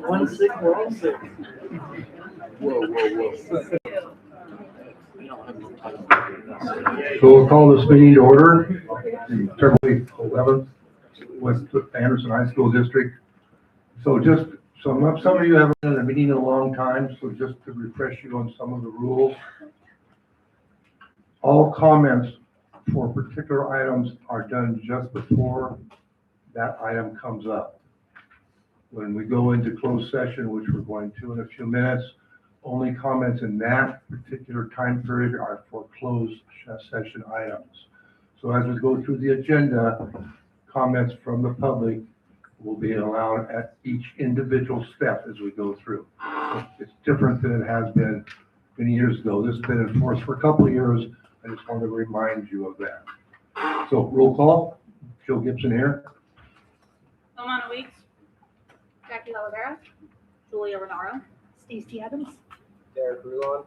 One sick, we're all sick. Whoa. So we'll call this meeting to order, February 11th, West Anderson High School District. So just, some of you haven't been in a meeting in a long time, so just to refresh you on some of the rules. All comments for particular items are done just before that item comes up. When we go into closed session, which we're going to in a few minutes, only comments in that particular time period are for closed session items. So as we go through the agenda, comments from the public will be allowed at each individual step as we go through. It's different than it has been many years ago. This has been enforced for a couple of years. I just wanted to remind you of that. So roll call. Joe Gibson here. Romana Weeks. Jackie Lavera. Julia Renaro. Stacey Adams. Derek Rulon.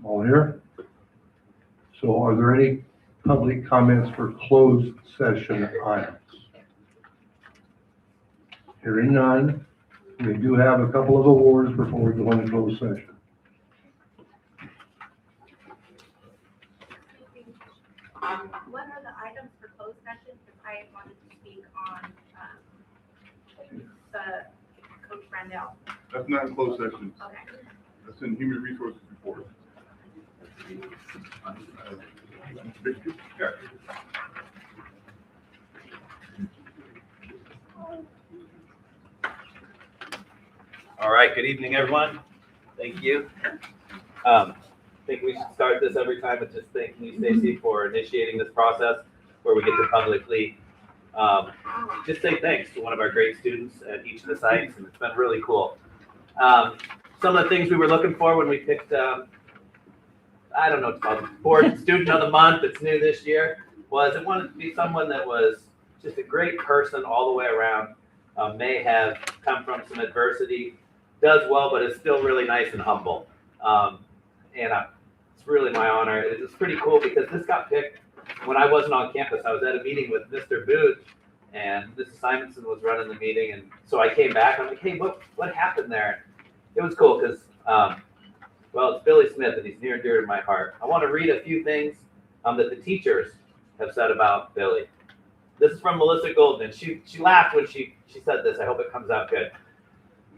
All here. So are there any public comments for closed session items? Hearing none. We do have a couple of awards before we go into closed session. What are the items for closed session? Because I wanted to speak on the Coach Randall. That's not in closed session. Okay. That's in human resources report. All right, good evening, everyone. Thank you. I think we should start this every time with just thanking you, Stacey, for initiating this process where we get to publicly just say thanks to one of our great students at each of the sites, and it's been really cool. Some of the things we were looking for when we picked, I don't know what it's called, board student of the month that's new this year, was it wanted to be someone that was just a great person all the way around, may have come from some adversity, does well, but is still really nice and humble. It's really my honor. It's pretty cool because this got picked when I wasn't on campus. I was at a meeting with Mr. Booth, and Mrs. Simonson was running the meeting, and so I came back. I'm like, hey, what happened there? It was cool because, well, it's Billy Smith, and he's near and dear to my heart. I want to read a few things that the teachers have said about Billy. This is from Melissa Goldman. She laughed when she said this. I hope it comes out good.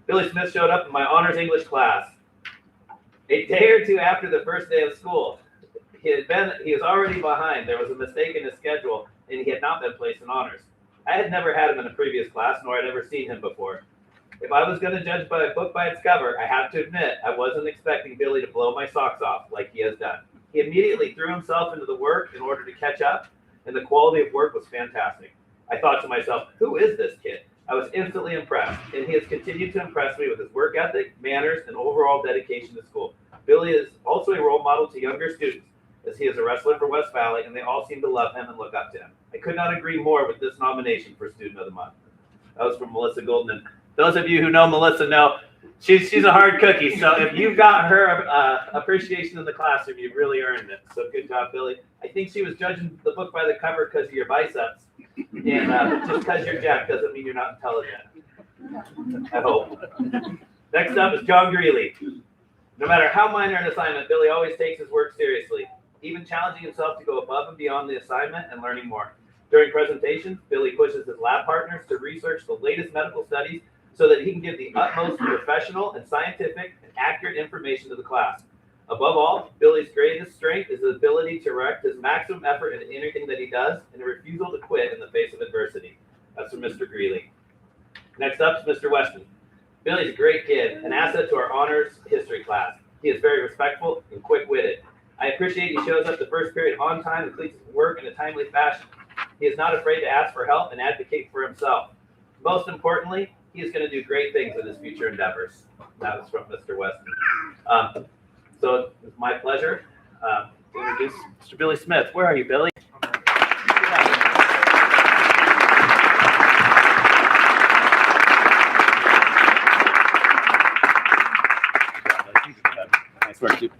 Billy Smith showed up in my honors English class a day or two after the first day of school. He is already behind. There was a mistake in his schedule, and he had not been placed in honors. I had never had him in a previous class, nor had ever seen him before. If I was going to judge by a book by its cover, I have to admit I wasn't expecting Billy to blow my socks off like he has done. He immediately threw himself into the work in order to catch up, and the quality of work was fantastic. I thought to myself, who is this kid? I was instantly impressed, and he has continued to impress me with his work ethic, manners, and overall dedication to school. Billy is also a role model to younger students, as he is a wrestler for West Valley, and they all seem to love him and look up to him. I could not agree more with this nomination for Student of the Month. That was from Melissa Goldman. Those of you who know Melissa know she's a hard cookie, so if you've got her appreciation in the classroom, you've really earned it. So good job, Billy. I think she was judging the book by the cover because of your biceps. And just because you're jacked doesn't mean you're not intelligent. I hope. Next up is John Greeley. No matter how minor an assignment, Billy always takes his work seriously, even challenging himself to go above and beyond the assignment and learning more. During presentations, Billy pushes his lab partners to research the latest medical studies so that he can give the utmost professional and scientific and accurate information to the class. Above all, Billy's greatest strength is his ability to direct his maximum effort into anything that he does and a refusal to quit in the face of adversity. That's from Mr. Greeley. Next up is Mr. Weston. Billy's a great kid, an asset to our honors history class. He is very respectful and quick-witted. I appreciate he shows up the first period on time and completes his work in a timely fashion. He is not afraid to ask for help and advocate for himself. Most importantly, he is going to do great things in his future endeavors. That was from Mr. Weston. So it's my pleasure to introduce Mr. Billy Smith. Where are you, Billy? Nice work, dude.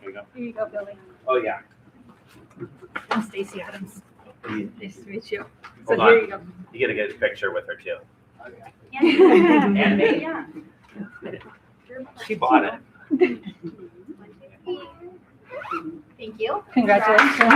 Here you go. Here you go, Billy. Oh, yeah. I'm Stacey Adams. Nice to meet you. So Hold here on. you go. You get a good picture with her, too. And me. Yeah. She bought it. Thank you. Congratulations.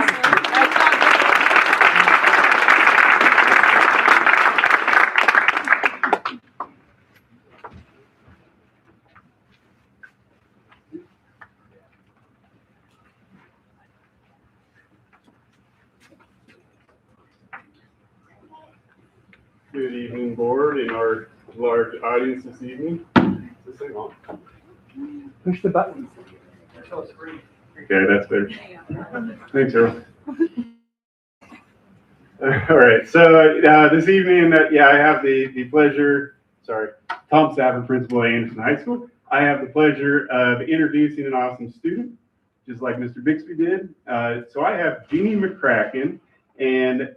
Good evening, board, and our large audience this evening. Is this thing on? Push the button. Okay, that's better. Thanks, Earl. All right, so this evening, I have the pleasure, Tom Safford, principal at Anderson High School. I have the pleasure of introducing an awesome student, just like Mr. Bixby did. So I have Jeannie McCracken, and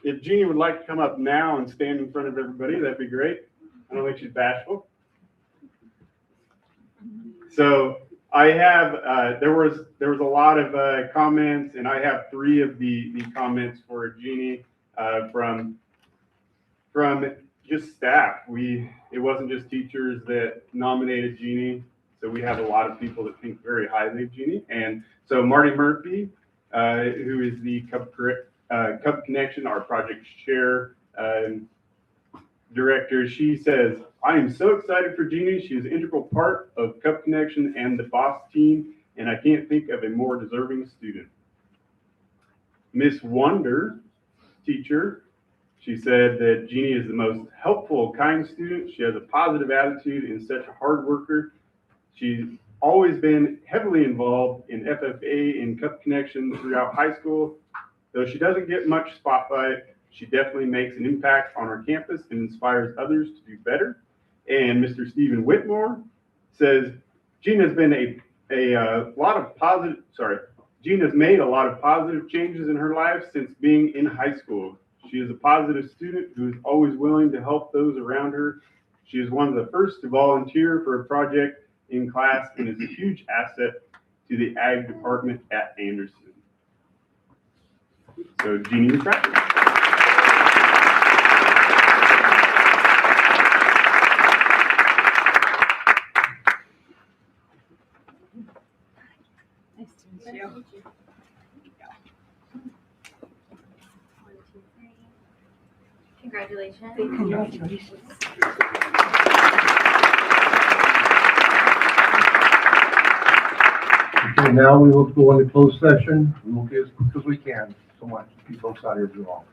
if Jeannie would like to come up now and stand in front of everybody, that'd be great. I don't think she's bashful. So I have, there was a lot of comments, and I have 3 of the comments for Jeannie from just staff. It wasn't just teachers that nominated Jeannie, so we have a lot of people that think very highly of Jeannie. And so Marty Murphy, who is the Cub Connection, our project chair director, she says, I am so excited for Jeannie. She is an integral part of Cub Connection and the BOSS team, and I can't think of a more deserving student. Miss Wonder, teacher, she said that Jeannie is the most helpful, kind student. She has a positive attitude and such a hard worker. She's always been heavily involved in FFA and Cub Connection throughout high school. Though she doesn't get much spotlight, she definitely makes an impact on our campus and inspires others to do better. And Mr. Stephen Whitmore says, Jean has made a lot of positive changes in her life since being in high school. She is a positive student who is always willing to help those around her. She is one of the first to volunteer for a project in class and is a huge asset to the ag department at Anderson. So Jeannie McCracken. Nice to meet you. Congratulations. Congratulations. Okay, now we will go into closed session. We will get as quick as we can. So much. Keep folks out here too long.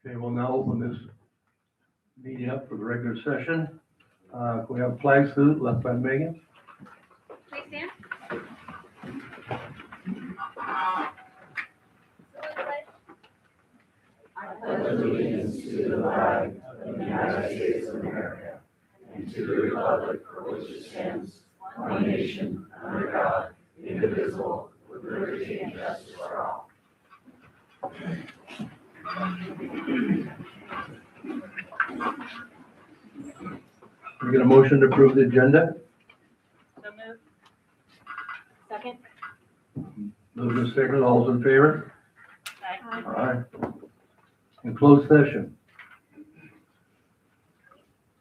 Okay, we'll now open this meeting up for the regular session. We have flag salute left by Megan. Please stand. pledge allegiance to the flag of the United States of America and to the republic for which it stands, one nation, under God, indivisible, with liberty and justice for all. We get a motion to approve the agenda. So moved. Second. Moved and seconded, all those in favor? Aye. All right. In closed session.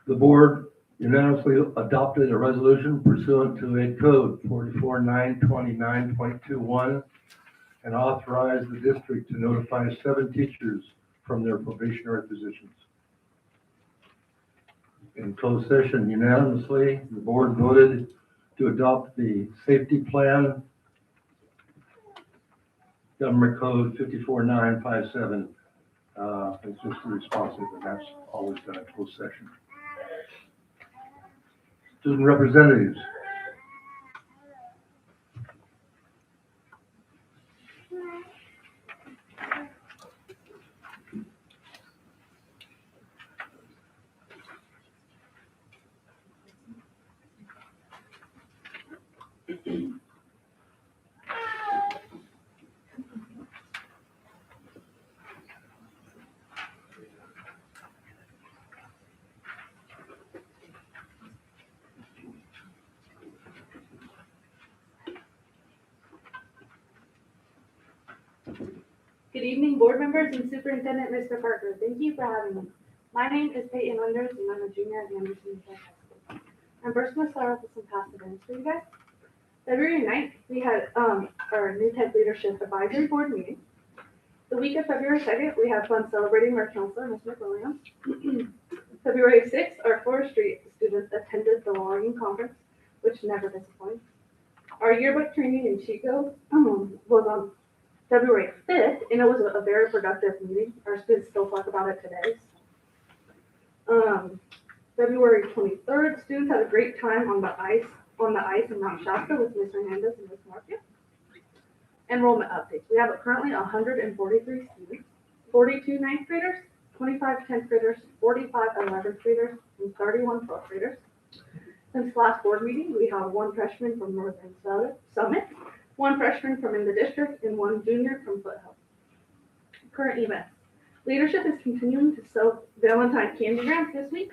The board unanimously adopted a resolution pursuant to a code 44929.21 and authorized the district to notify 7 teachers from their probationary positions. In closed session unanimously, the board voted to adopt the safety plan, Government Code 54957. It's just responsive, and that's always done in closed session. Student representatives. Good evening, board members and Superintendent Mr. Parker. Thank you for having me. My name is Peyton Wonders, and I'm a junior at Anderson High School. I'm first going to start off with some past events for you guys. February 9th, we had our New Tech Leadership Advisory Board meeting. The week of February 2nd, we had fun celebrating our counselor, Ms. McWilliams. February 6th, our forestry students attended the logging conference, which never disappoints. Our yearbook training in Chico was on February 5th, and it was a very productive meeting. Our students still talk about it today. February 23rd, students had a great time on the ice in Mount Shasta with Ms. Hernandez and Ms. Marquez. Enrollment updates. We have currently 143 students, 42 ninth graders, 25 10th graders, 45 11th graders, and 31 12th graders. Since last board meeting, we have 1 freshman from Northern Summit, 1 freshman from in the district, and 1 junior from Foothill. Current events. Leadership is continuing to sell Valentine candygrams this week.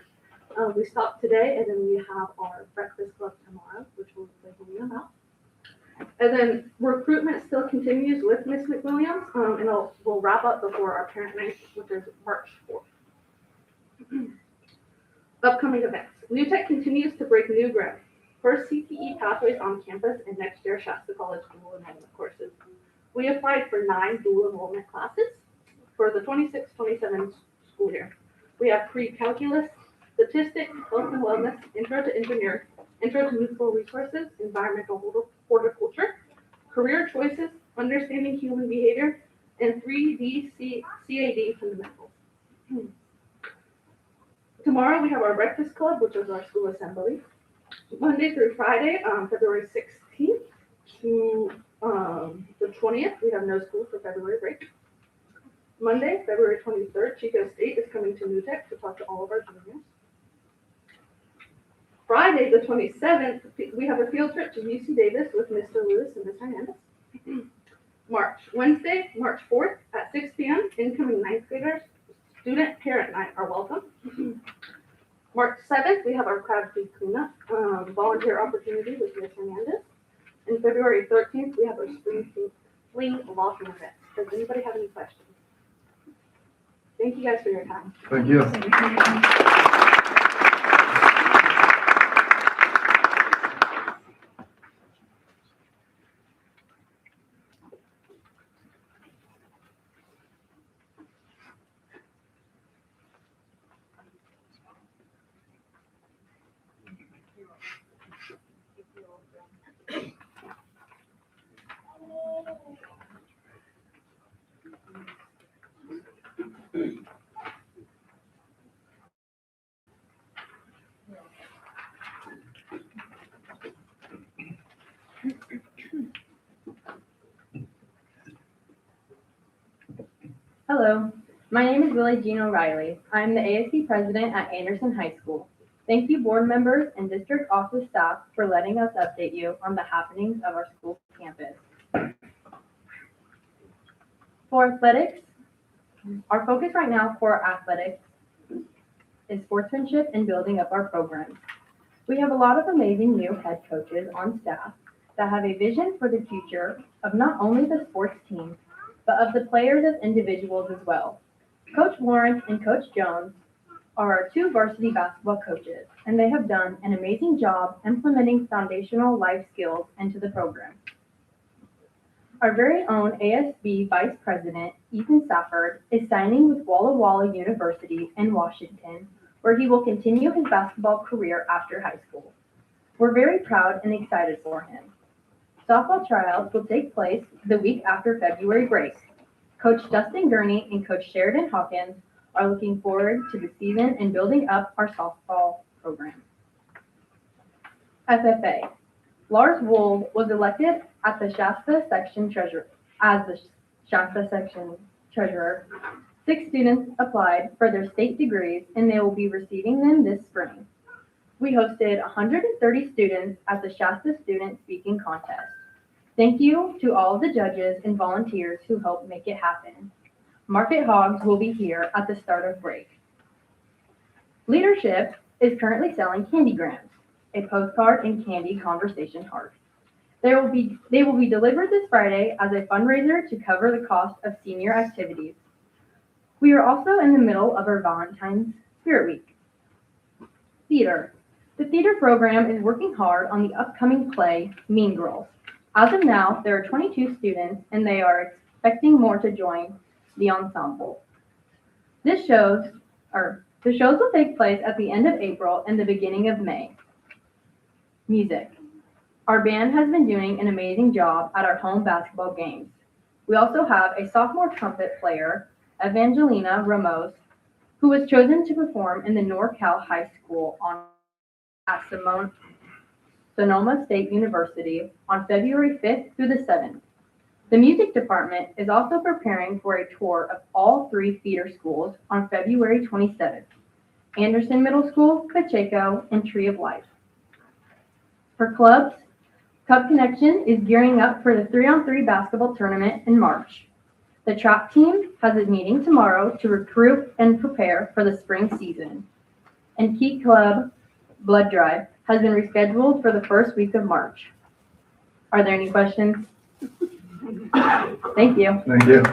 We stopped today, and then we have our breakfast club tomorrow, which we'll be thinking about. And then recruitment still continues with Ms. McWilliams, and we'll wrap up before our parent night, which is March 4th. Upcoming events. New Tech continues to break new ground. First CTE pathways on campus, and next year Shasta College dual enrollment courses. We applied for 9 dual enrollment classes for the 26-27 school year. We have pre-calculus, statistics, health and wellness, intro to engineering, intro to municipal resources, environmental horticulture, career choices, understanding human behavior, and 3D CAD fundamentals. Tomorrow we have our breakfast club, which is our school assembly. Monday through Friday, February 16th to the 20th, we have no school for February break. Monday, February 23rd, Chico State is coming to New Tech to talk to all of our juniors. Friday, the 27th, we have a field trip to UC Davis with Mr. Lewis and Ms. Hernandez. Wednesday, March 4th at 6 p.m., incoming 9th graders, student parent night are welcome. March 7th, we have our crab feed cleanup, volunteer opportunity with Ms. Hernandez. And February 13th, we have our spring locking event. Does anybody have any questions? Thank you guys for your time. Thank you. Hello, my name is Lily Jean O'Reilly. I am the ASB president at Anderson High School. Thank you, board members and district office staff, for letting us update you on the happenings of our school campus. For athletics, our focus right now for athletics is sportsmanship and building up our programs. We have a lot of amazing new head coaches on staff that have a vision for the future of not only the sports team, but of the players as individuals as well. Coach Lawrence and Coach Jones are our two varsity basketball coaches, and they have done an amazing job implementing foundational life skills into the program. Our very own ASB Vice President, Ethan Safford, is signing with Walla Walla University in Washington, where he will continue his basketball career after high school. We're very proud and excited for him. Softball tryouts will take place the week after February break. Coach Dustin Gurney and Coach Sheridan Hawkins are looking forward to the season and building up our softball program. FFA. Lars Wold was elected as the Shasta section treasurer. 6 students applied for their state degrees, and they will be receiving them this spring. We hosted 130 students at the Shasta Student Speaking Contest. Thank you to all of the judges and volunteers who helped make it happen. Market Hogs will be here at the start of break. Leadership is currently selling candy grams, a postcard and candy conversation heart. They will be delivered this Friday as a fundraiser to cover the cost of senior activities. We are also in the middle of our Valentine's Spirit Week. Theater. The theater program is working hard on the upcoming play, Mean Girls. As of now, there are 22 students, and they are expecting more to join the ensemble. The shows will take place at the end of April and the beginning of May. Music. Our band has been doing an amazing job at our home basketball games. We also have a sophomore trumpet player, Evangelina Ramos, who was chosen to perform in the NorCal High School at Sonoma State University on February 5th through the 7th. The music department is also preparing for a tour of all 3 feeder schools on February 27th, Anderson Middle School, Pacheco, and Tree of Life. For clubs, Cup Connection is gearing up for the 3-on-3 basketball tournament in March. The track team has a meeting tomorrow to recruit and prepare for the spring season. And Key Club Blood Drive has been rescheduled for the first week of March. Are there any questions? Thank you. Thank you.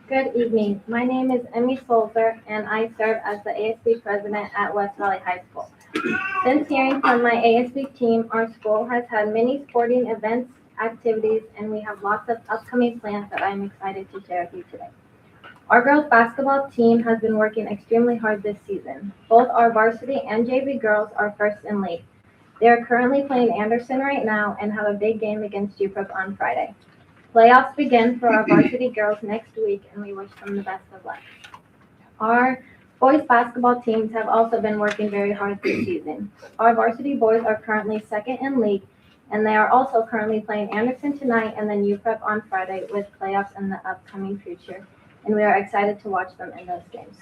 Good evening. My name is Emmy Solzer, and I serve as the ASB president at West Valley High School. Since hearing from my ASB team, our school has had many sporting events, activities, and we have lots of upcoming plans that I'm excited to share with you today. Our girls basketball team has been working extremely hard this season. Both our varsity and JV girls are first in league. They are currently playing Anderson right now and have a big game against UPREP on Friday. Playoffs begin for our varsity girls next week, and we wish them the best of luck. Our boys basketball teams have also been working very hard this season. Our varsity boys are currently second in league, and they are also currently playing Anderson tonight and then UPREP on Friday with playoffs in the upcoming future, and we are excited to watch them in those games.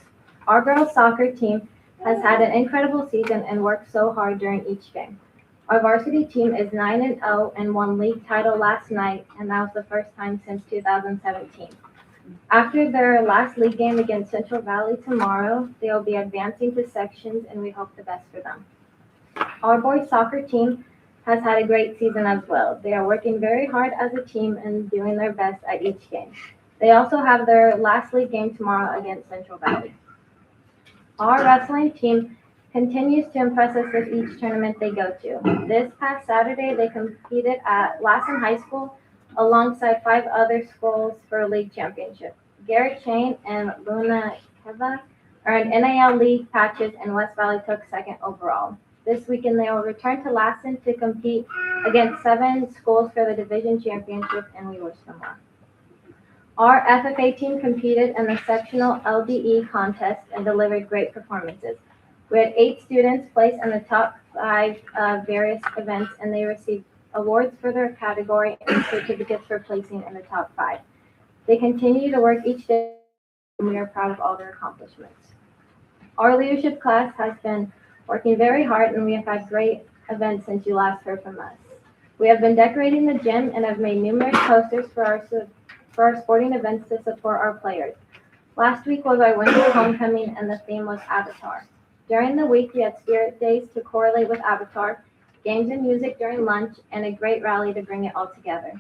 Our girls soccer team has had an incredible season and worked so hard during each game. Our varsity team is 9-0 and won league title last night, and that was the first time since 2017. After their last league game against Central Valley tomorrow, they will be advancing to sections, and we hope the best for them. Our boys soccer team has had a great season as well. They are working very hard as a team and doing their best at each game. They also have their last league game tomorrow against Central Valley. Our wrestling team continues to impress us with each tournament they go to. This past Saturday, they competed at Lassen High School alongside 5 other schools for a league championship. Garrett Chain and Luna Keva earned NAL League patches, and West Valley took second overall. This weekend, they will return to Lassen to compete against 7 schools for the division championship, and we wish them luck. Our FFA team competed in the sectional LDE contest and delivered great performances. We had 8 students place in the top 5 of various events, and they received awards for their category and certificates for placing in the top 5. They continue to work each day, and we are proud of all their accomplishments. Our leadership class has been working very hard, and we have had great events since you last heard from us. We have been decorating the gym and have made numerous posters for our sporting events to support our players. Last week was our winter homecoming, and the theme was Avatar. During the week, we had spirit days to correlate with Avatar, games and music during lunch, and a great rally to bring it all together.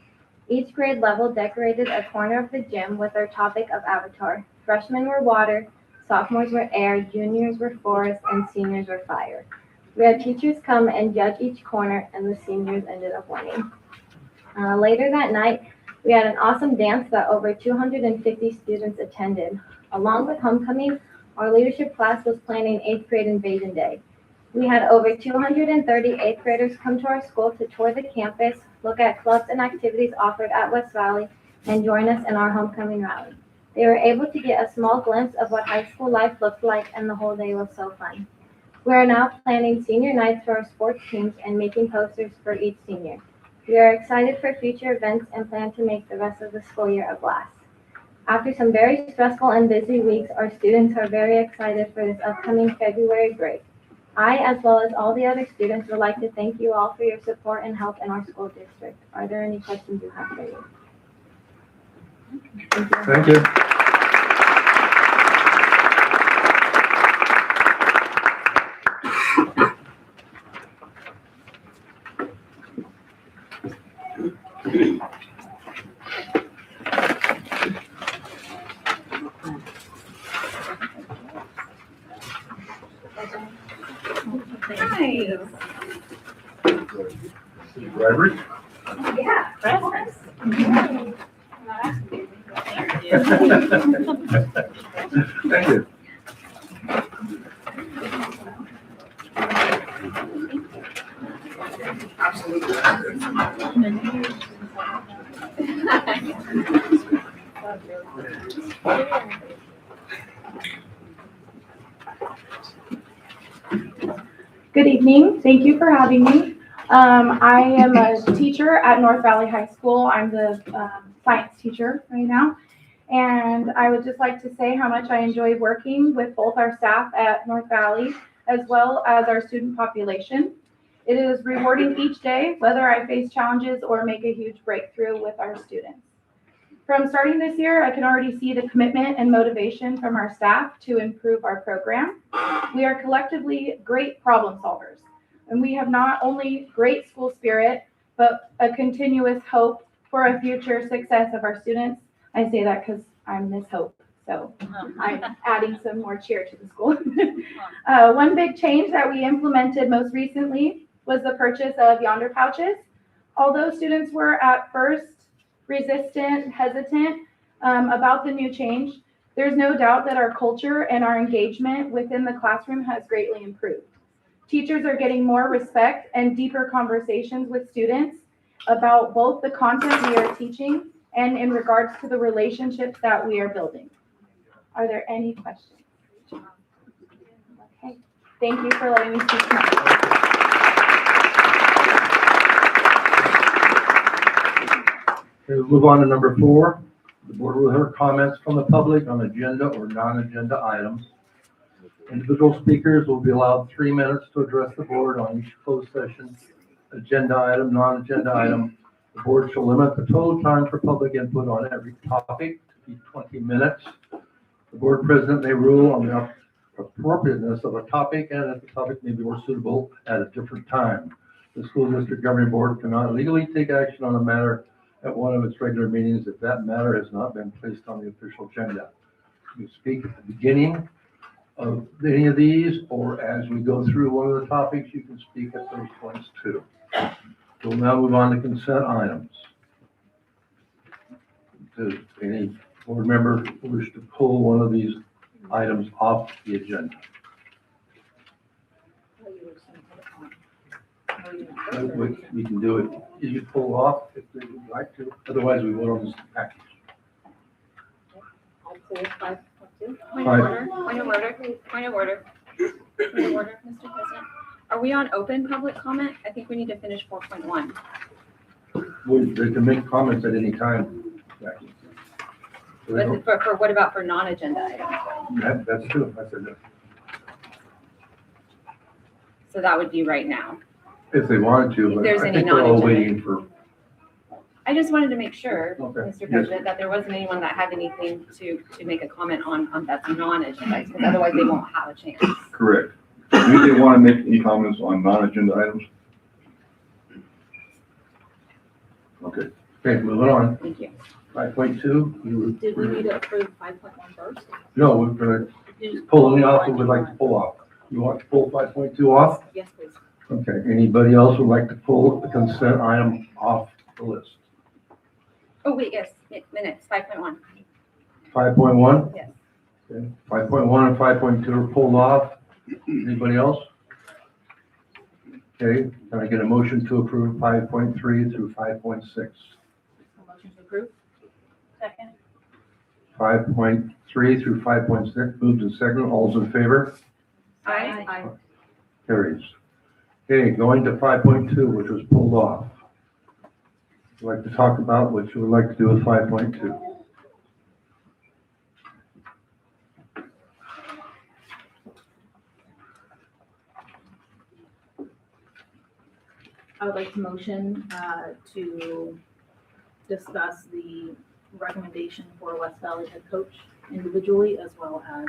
Each grade level decorated a corner of the gym with their topic of Avatar. Freshmen were water, sophomores were air, juniors were forest, and seniors were fire. We had teachers come and judge each corner, and the seniors ended up winning. Later that night, we had an awesome dance that over 250 students attended. Along with homecoming, our leadership class was planning 8th grade Invasion Day. We had over 230 8th graders come to our school to tour the campus, look at clubs and activities offered at West Valley, and join us in our homecoming rally. They were able to get a small glimpse of what high school life looked like, and the whole day was so fun. We are now planning senior nights for our sports teams and making posters for each senior. We are excited for future events and plan to make the rest of the school year a blast. After some very stressful and busy weeks, our students are very excited for this upcoming February break. I, as well as all the other students, would like to thank you all for your support and help in our school district. Are there any questions you have for me? Thank you. Robert? Yeah. Thank you. Good evening. Thank you for having me. I am a teacher at North Valley High School. I'm the science teacher right now. And I would just like to say how much I enjoy working with both our staff at North Valley as well as our student population. It is rewarding each day, whether I face challenges or make a huge breakthrough with our students. From starting this year, I can already see the commitment and motivation from our staff to improve our program. We are collectively great problem solvers, and we have not only great school spirit, but a continuous hope for a future success of our students. I say that because I'm Miss Hope, so I'm adding some more cheer to the school. One big change that we implemented most recently was the purchase of Yonder pouches. Although students were at first resistant, hesitant about the new change, there's no doubt that our culture and our engagement within the classroom has greatly improved. Teachers are getting more respect and deeper conversations with students about both the content we are teaching and in regards to the relationships that we are building. Are there any questions? Okay, thank you for letting me speak tonight. Okay, we'll move on to number 4. The board will hear comments from the public on agenda or non-agenda items. Individual speakers will be allowed 3 minutes to address the board on each closed session, agenda item, non-agenda item. The board shall limit the total time for public input on every topic to be 20 minutes. The board president may rule on the appropriateness of a topic and if the topic may be more suitable at a different time. The school district governing board cannot legally take action on a matter at one of its regular meetings if that matter has not been placed on the official agenda. You speak at the beginning of any of these, or as we go through one of the topics, you can speak at those points too. We'll now move on to consent items. Does any board member wish to pull one of these items off the agenda. We can do it, you can pull off if they would like to, otherwise we vote on this package. Point of Five. order, point of order, point of order. Point of order, Mr. President. Are we on open public comment? I think we need to finish 4.1. They can make comments at any time, Jackie. So they don't- But for what about for non-agenda items? That's true, I said that. So that would be right now. If they wanted to, If but there's I any think we're all non-agenda. waiting for, I just wanted to make sure, Okay, Mr. yes. President, that there wasn't anyone that had anything to make a comment on that's non-agenda, because otherwise they won't have a chance. Correct. Do they want to make any comments on non-agenda items? Okay. okay, moving on. Thank you. 5.2, Did we need to approve 5.1 first? no, we're gonna pull any off we would like to pull off. You want to pull 5.2 off? Yes, please. Okay, anybody else would like to pull the consent item off the list? Oh, wait, yes, minutes, 5.1. 5.1? Yes. Okay, 5.1 and 5.2 are pulled off. Anybody else? Okay, can I get a motion to approve 5.3 through 5.6? Motion to approve. Second. 5.3 through 5.6, moved and seconded, all's in favor? Aye. Carries. Okay, going to 5.2, which was pulled off. Would you like to talk about what you would like to do with 5.2? I would like to motion to discuss the recommendation for West Valley head coach individually, as well as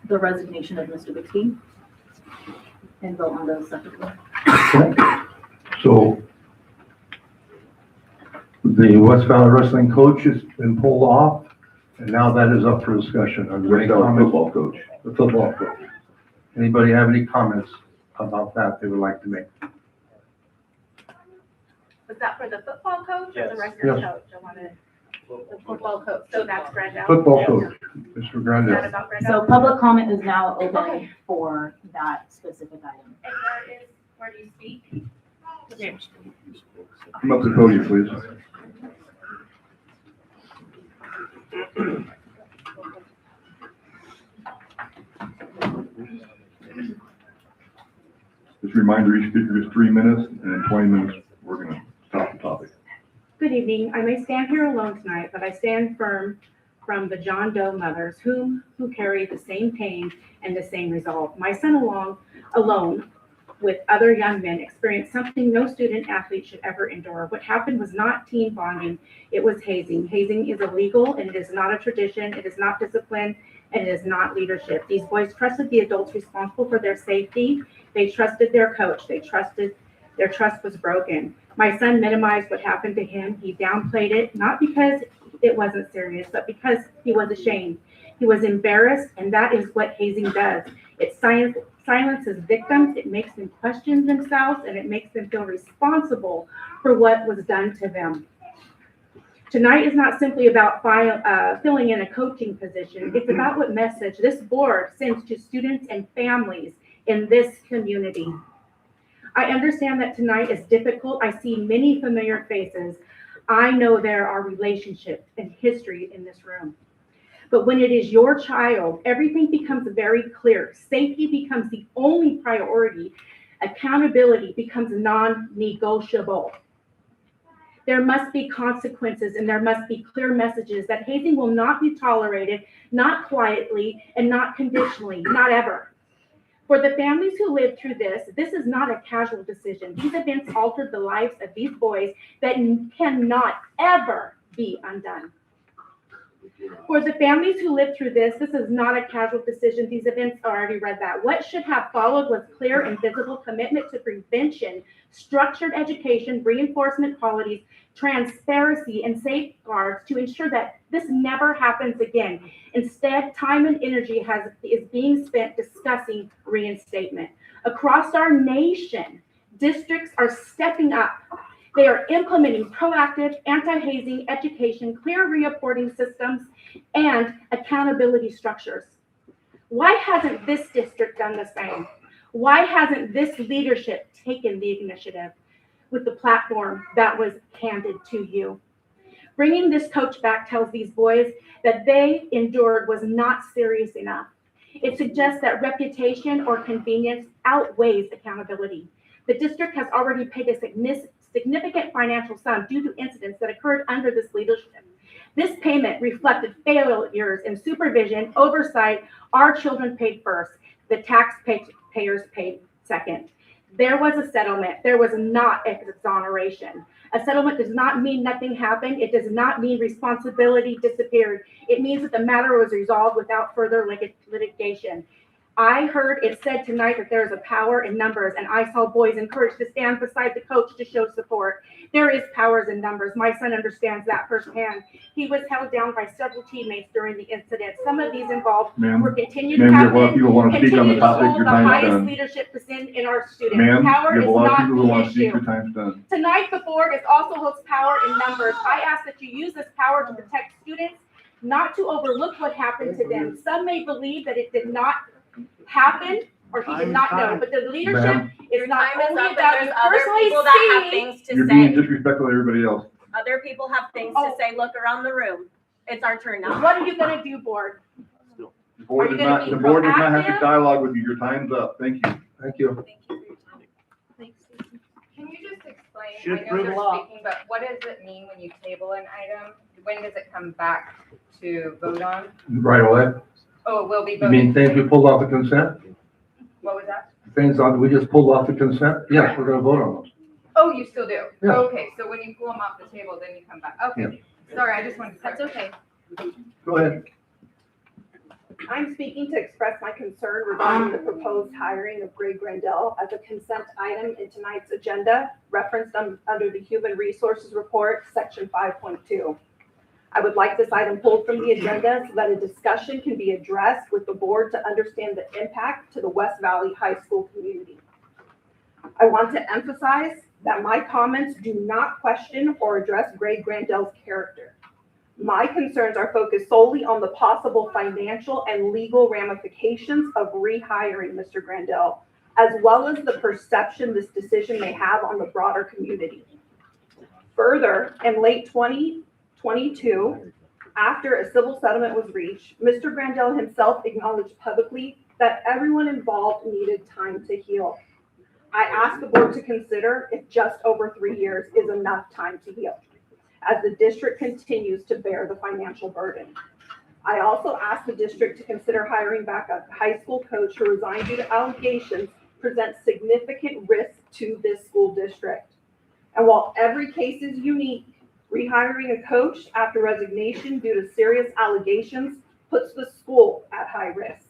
the resignation of Mr. Bixby, and vote on those separately. So the West Valley Wrestling coach has been pulled off, and now that is up for discussion. Are there any comments? Football coach. The football coach. Anybody have any comments about that they would like to make? Was that for the football coach or Yes. the wrestling Yes. coach? I wanted the football coach, so that's Brenda. Football coach, Mr. Is that Grandel. about Brenda? So public comment is now open Okay. for that specific item. And where do you speak? Come up to the podium, please. Just a reminder, each speaker is 3 minutes, and in 20 minutes, we're going to stop the topic. Good evening. I may stand here alone tonight, but I stand firm from the John Doe mothers who carry the same pain and the same resolve. My son alone with other young men experienced something no student athlete should ever endure. What happened was not team bonding, it was hazing. Hazing is illegal and it is not a tradition, it is not discipline, and it is not leadership. These boys trusted the adults responsible for their safety. They trusted their coach. Their trust was broken. My son minimized what happened to him. He downplayed it, not because it wasn't serious, but because he was ashamed. He was embarrassed, and that is what hazing does. It silences victims, it makes them question themselves, and it makes them feel responsible for what was done to them. Tonight is not simply about filling in a coaching position. It's about what message this board sends to students and families in this community. I understand that tonight is difficult. I see many familiar faces. I know there are relationships and history in this room. But when it is your child, everything becomes very clear. Safety becomes the only priority. Accountability becomes non-negotiable. There must be consequences and there must be clear messages that hazing will not be tolerated, not quietly and not conditionally, not ever. For the families who lived through this is not a casual decision. These events altered the lives of these boys that cannot ever be undone. For the families who lived through this is not a casual decision. These events, I already read that. What should have followed was clear and visible commitment to prevention, structured education, reinforcement qualities, transparency, and safeguards to ensure that this never happens again. Instead, time and energy is being spent discussing reinstatement. Across our nation, districts are stepping up. They are implementing proactive anti-hazing education, clear reporting systems, and accountability structures. Why hasn't this district done the same? Why hasn't this leadership taken the initiative with the platform that was handed to you? Bringing this coach back tells these boys that they endured was not serious enough. It suggests that reputation or convenience outweighs accountability. The district has already paid a significant financial sum due to incidents that occurred under this leadership. This payment reflected failures in supervision, oversight. Our children paid first. The taxpayers paid second. There was a settlement. There was not exoneration. A settlement does not mean nothing happened. It does not mean responsibility disappeared. It means that the matter was resolved without further litigation. I heard it said tonight that there is a power in numbers, and I saw boys encouraged to stand beside the coach to show support. There is powers in numbers. My son understands that firsthand. He was held down by several teammates during the incident. Some of these involved were continued to Ma'am, you have a lot of happen, people who want to speak on the continue to topic, hold your the time's highest done. leadership position in our students. Ma'am, Power you have is a lot of not people who want the to speak, issue. your time's done. Tonight, the board also holds power in numbers. I ask that you use this power to protect students, not to overlook what happened to them. Some may believe that it did not happen or he did not know, but the leadership Ma'am, is not Time is only up, and about there's you other personally people that have seeing. things to you're being say. disrespectful to everybody else. Other people have things to Oh. say. Look around the room. It's our turn now. What are you gonna do, board? The board Are you does gonna not, be the board does not have to proactive? dialogue with you, your time's up, thank you. Thank you for your time. Thanks. Can you just explain, Should I know prove they're law. speaking, but what does it mean when you table an item? When does it come back to vote on? Right away. Oh, it will be You mean voted. things we pulled off the consent? What was that? Things on, we just pulled off the consent? Yes, we're gonna vote on those. Oh, you still do? Yeah. Okay, so when you pull them off the table, then you come back. Okay. Sorry, I just wanted to. That's okay. Go ahead. I'm speaking to express my concern regarding the proposed hiring of Greg Grandel as a consent item in tonight's agenda, referenced under the Human Resources Report, Section 5.2. I would like this item pulled from the agenda so that a discussion can be addressed with the board to understand the impact to the West Valley High School community. I want to emphasize that my comments do not question or address Greg Grandel's character. My concerns are focused solely on the possible financial and legal ramifications of rehiring Mr. Grandel, as well as the perception this decision may have on the broader community. Further, in late 2022, after a civil settlement was reached, Mr. Grandel himself acknowledged publicly that everyone involved needed time to heal. I asked the board to consider if just over 3 years is enough time to heal, as the district continues to bear the financial burden. I also asked the district to consider hiring back a high school coach who resigned due to allegations presents significant risk to this school district. And while every case is unique, rehiring a coach after resignation due to serious allegations puts the school at high risk.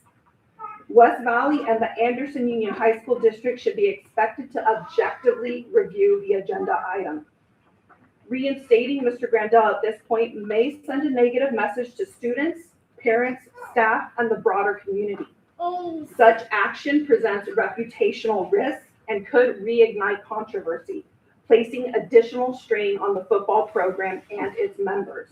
West Valley and the Anderson Union High School District should be expected to objectively review the agenda item. Reinstating Mr. Grandel at this point may send a negative message to students, parents, staff, and the broader community. Such action presents reputational risks and could reignite controversy, placing additional strain on the football program and its members.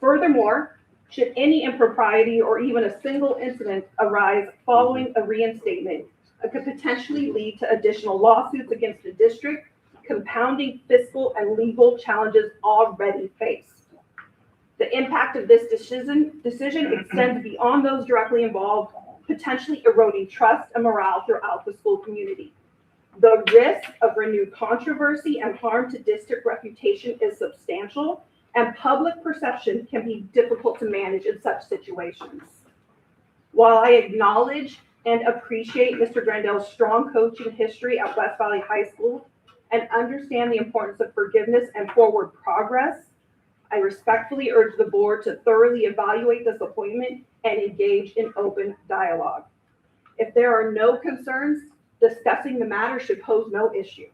Furthermore, should any impropriety or even a single incident arise following a reinstatement, it could potentially lead to additional lawsuits against the district, compounding fiscal and legal challenges already faced. The impact of this decision extends beyond those directly involved, potentially eroding trust and morale throughout the school community. The risk of renewed controversy and harm to district reputation is substantial, and public perception can be difficult to manage in such situations. While I acknowledge and appreciate Mr. Grandel's strong coaching history at West Valley High School and understand the importance of forgiveness and forward progress, I respectfully urge the board to thoroughly evaluate this appointment and engage in open dialogue. If there are no concerns, discussing the matter should pose no issue.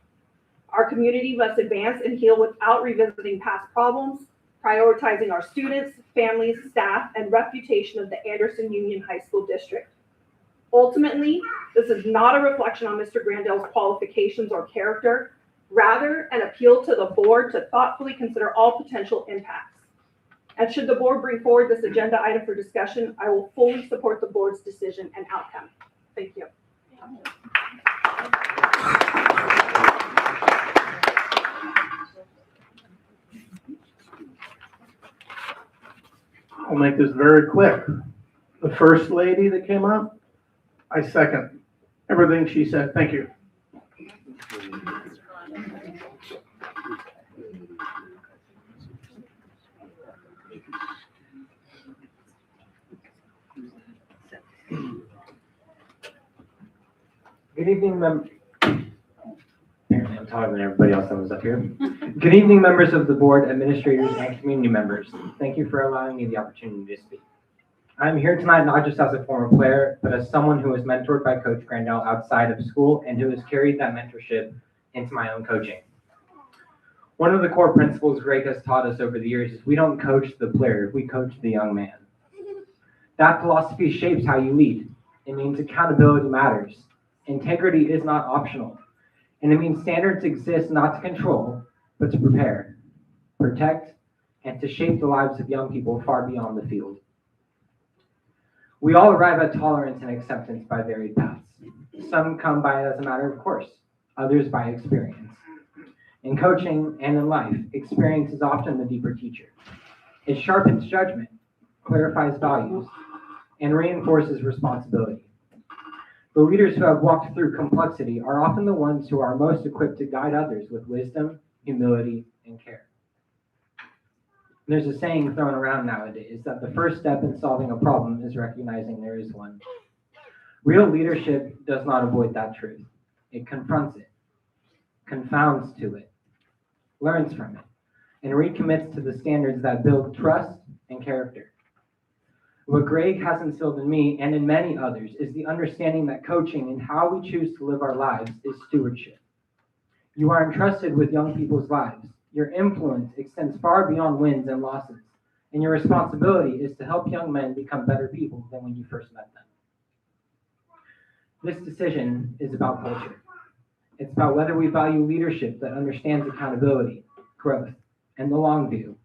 Our community must advance and heal without revisiting past problems, prioritizing our students, families, staff, and reputation of the Anderson Union High School District. Ultimately, this is not a reflection on Mr. Grandel's qualifications or character, rather an appeal to the board to thoughtfully consider all potential impacts. And should the board bring forward this agenda item for discussion, I will fully support the board's decision and outcome. Thank you. I'll make this very quick. The first lady that came up, I second everything she said. Thank you. Good evening, apparently I'm taller than everybody else that was up here. Good evening, members of the board, administrators, and community members. Thank you for allowing me the opportunity to speak. I'm here tonight not just as a former player, but as someone who was mentored by Coach Grandel outside of school and who has carried that mentorship into my own coaching. One of the core principles Greg has taught us over the years is we don't coach the player, we coach the young man. That philosophy shapes how you lead. It means accountability matters. Integrity is not optional. And it means standards exist not to control, but to prepare, protect, and to shape the lives of young people far beyond the field. We all arrive at tolerance and acceptance by varied paths. Some come by it as a matter of course, others by experience. In coaching and in life, experience is often the deeper teacher. It sharpens judgment, clarifies values, and reinforces responsibility. The leaders who have walked through complexity are often the ones who are most equipped to guide others with wisdom, humility, and care. There's a saying thrown around nowadays that the first step in solving a problem is recognizing there is one. Real leadership does not avoid that truth. It confronts it, confounds to it, learns from it, and recommits to the standards that build trust and character. What Greg has instilled in me and in many others is the understanding that coaching and how we choose to live our lives is stewardship. You are entrusted with young people's lives. Your influence extends far beyond wins and losses, and your responsibility is to help young men become better people than when you first met them. This decision is about culture. It's about whether we value leadership that understands accountability, growth, and the long view,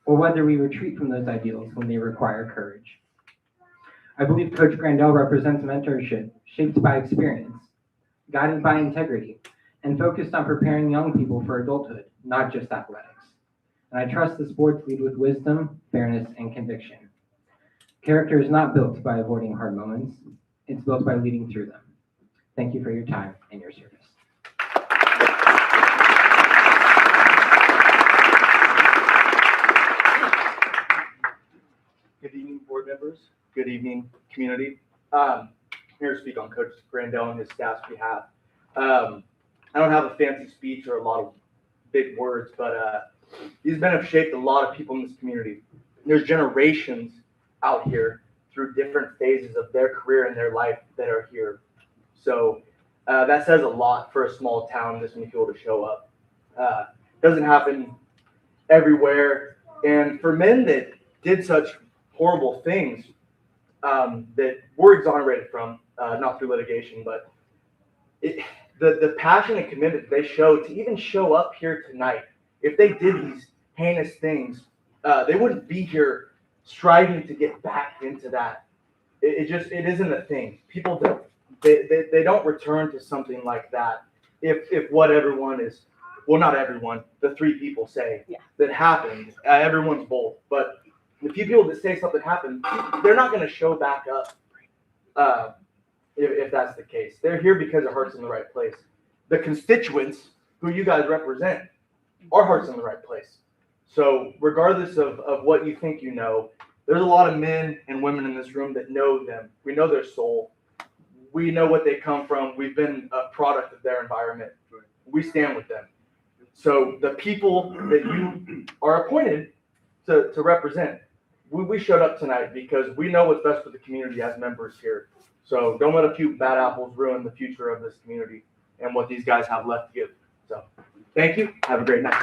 or whether we retreat from those ideals when they require courage. I believe Coach Grandel represents mentorship shaped by experience, guided by integrity, and focused on preparing young people for adulthood, not just athletics. And I trust this board to lead with wisdom, fairness, and conviction. Character is not built by avoiding hard moments. It's built by leading through them. Thank you for your time and your service. Good evening, board members. Good evening, community. I'm here to speak on Coach Grandel and his staff's behalf. I don't have a fancy speech or a lot of big words, but these men have shaped a lot of people in this community. There's generations out here through different phases of their career and their life that are here. So that says a lot for a small town this many people to show up. Doesn't happen everywhere. And for men that did such horrible things that we're exonerated from, not through litigation, but the passion and commitment they show to even show up here tonight. If they did these heinous things, they wouldn't be here striving to get back into that. It isn't a thing. People they don't return to something like that if what everyone is, well, not everyone, the three people say that happened. Everyone's bold, but the few people that say something happened, they're not going to show back up if that's the case. They're here because their heart's in the right place. The constituents who you guys represent, our heart's in the right place. So regardless of what you think you know, there's a lot of men and women in this room that know them. We know their soul. We know what they come from. We've been a product of their environment. We stand with them. So the people that you are appointed to represent, we showed up tonight because we know what's best for the community as members here. So don't let a few bad apples ruin the future of this community and what these guys have left to give. So thank you. Have a great night.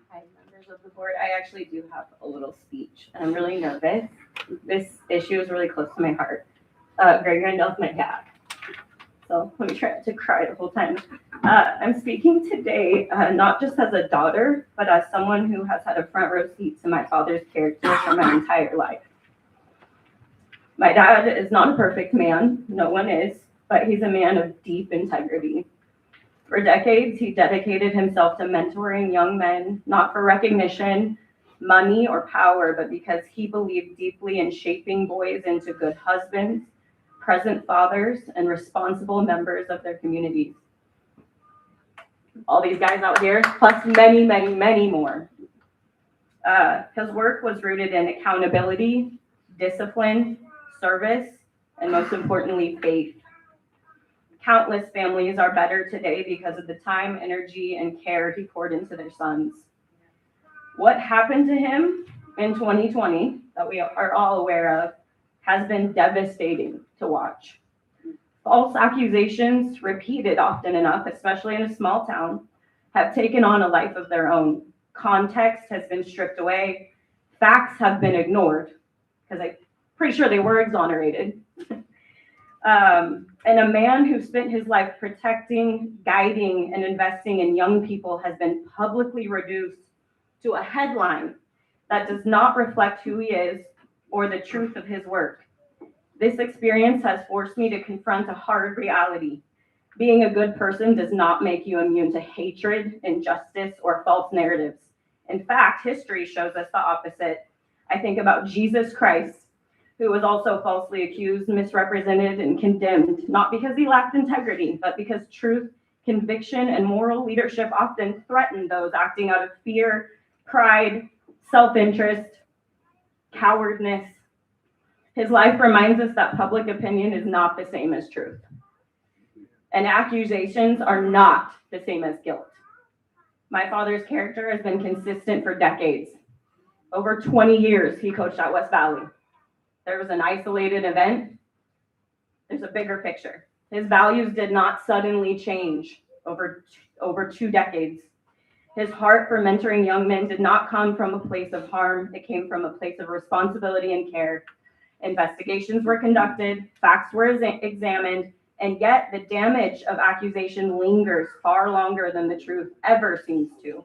Hi, members of the board. I actually do have a little speech, and I'm really nervous. This issue is really close to my heart. Greg Randall's my dad. So let me try not to cry the whole time. I'm speaking today not just as a daughter, but as someone who has had a front row seat to my father's character for my entire life. My dad is not a perfect man, no one is, but he's a man of deep integrity. For decades, he dedicated himself to mentoring young men, not for recognition, money, or power, but because he believed deeply in shaping boys into good husbands, present fathers, and responsible members of their communities. All these guys out here, plus many, many, many more. His work was rooted in accountability, discipline, service, and most importantly, faith. Countless families are better today because of the time, energy, and care he poured into their sons. What happened to him in 2020 that we are all aware of has been devastating to watch. False accusations, repeated often enough, especially in a small town, have taken on a life of their own. Context has been stripped away. Facts have been ignored, because I'm pretty sure they were exonerated. And a man who spent his life protecting, guiding, and investing in young people has been publicly reduced to a headline that does not reflect who he is or the truth of his work. This experience has forced me to confront a hard reality. Being a good person does not make you immune to hatred, injustice, or false narratives. In fact, history shows us the opposite. I think about Jesus Christ, who was also falsely accused, misrepresented, and condemned, not because he lacked integrity, but because truth, conviction, and moral leadership often threatened those acting out of fear, pride, self-interest, cowardness. His life reminds us that public opinion is not the same as truth. And accusations are not the same as guilt. My father's character has been consistent for decades. Over 20 years, he coached at West Valley. There was an isolated event. There's a bigger picture. His values did not suddenly change over 2 decades. His heart for mentoring young men did not come from a place of harm. It came from a place of responsibility and care. Investigations were conducted, facts were examined, and yet the damage of accusation lingers far longer than the truth ever seems to.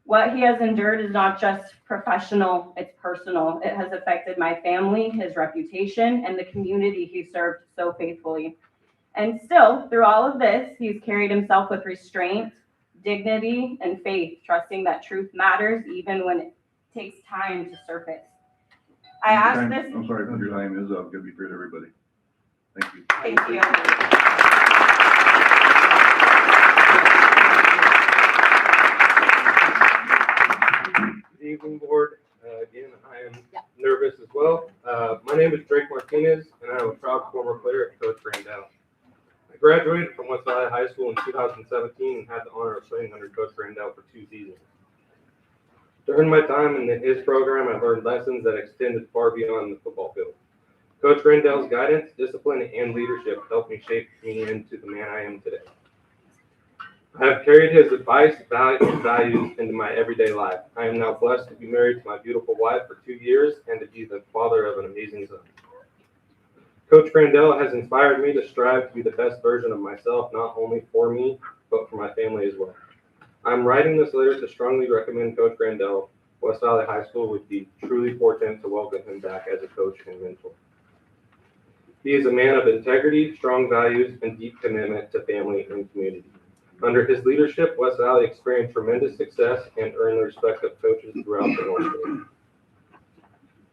What he has endured is not just professional, it's personal. It has affected my family, his reputation, and the community he served so faithfully. And still, through all of this, he's carried himself with restraint, dignity, and faith, trusting that truth matters even when it takes time to surface. I ask this. I'm sorry, your time is up. Give me great, everybody. Thank you. Thank you. Good evening, board. Again, I am nervous as well. My name is Drake Martinez, and I am a proud former player at Coach Randall. I graduated from West Valley High School in 2017 and had the honor of playing under Coach Randall for 2 seasons. During my time in his program, I learned lessons that extended far beyond the football field. Coach Randall's guidance, discipline, and leadership helped me shape me into the man I am today. I have carried his advice, values into my everyday life. I am now blessed to be married to my beautiful wife for 2 years and to be the father of an amazing son. Coach Randall has inspired me to strive to be the best version of myself, not only for me, but for my family as well. I'm writing this letter to strongly recommend Coach Randall. West Valley High School would be truly fortunate to welcome him back as a coach and mentor. He is a man of integrity, strong values, and deep commitment to family and community. Under his leadership, West Valley experienced tremendous success and earned the respect of coaches throughout the North State.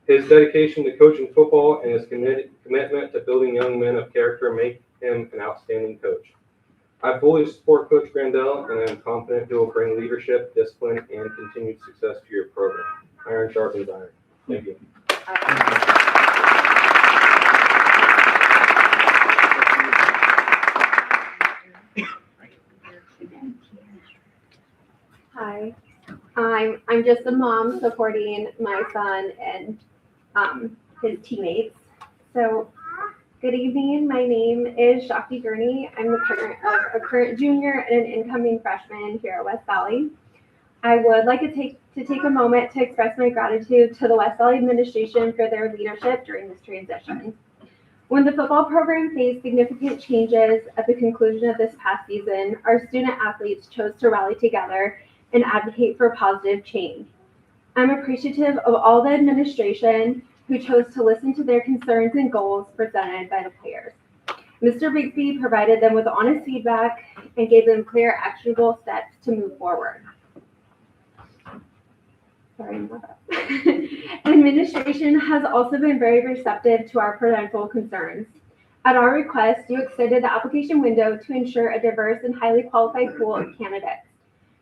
His dedication to coaching football and his commitment to building young men of character make him an outstanding coach. I fully support Coach Randall, and I am confident he will bring leadership, discipline, and continued success to your program. Iron sharpens iron. Thank you. Hi, I'm just a mom supporting my son and his teammates. So, good evening. My name is Shakti Gurney. I'm the parent of a current junior and an incoming freshman here at West Valley. I would like to take a moment to express my gratitude to the West Valley administration for their leadership during this transition. When the football program faced significant changes at the conclusion of this past season, our student athletes chose to rally together and advocate for positive change. I'm appreciative of all the administration who chose to listen to their concerns and goals presented by the players. Mr. Bixby provided them with honest feedback and gave them clear, actionable steps to move forward. Sorry, Administration has also been very receptive to our parental concerns. At our request, you extended the application window to ensure a diverse and highly qualified pool of candidates.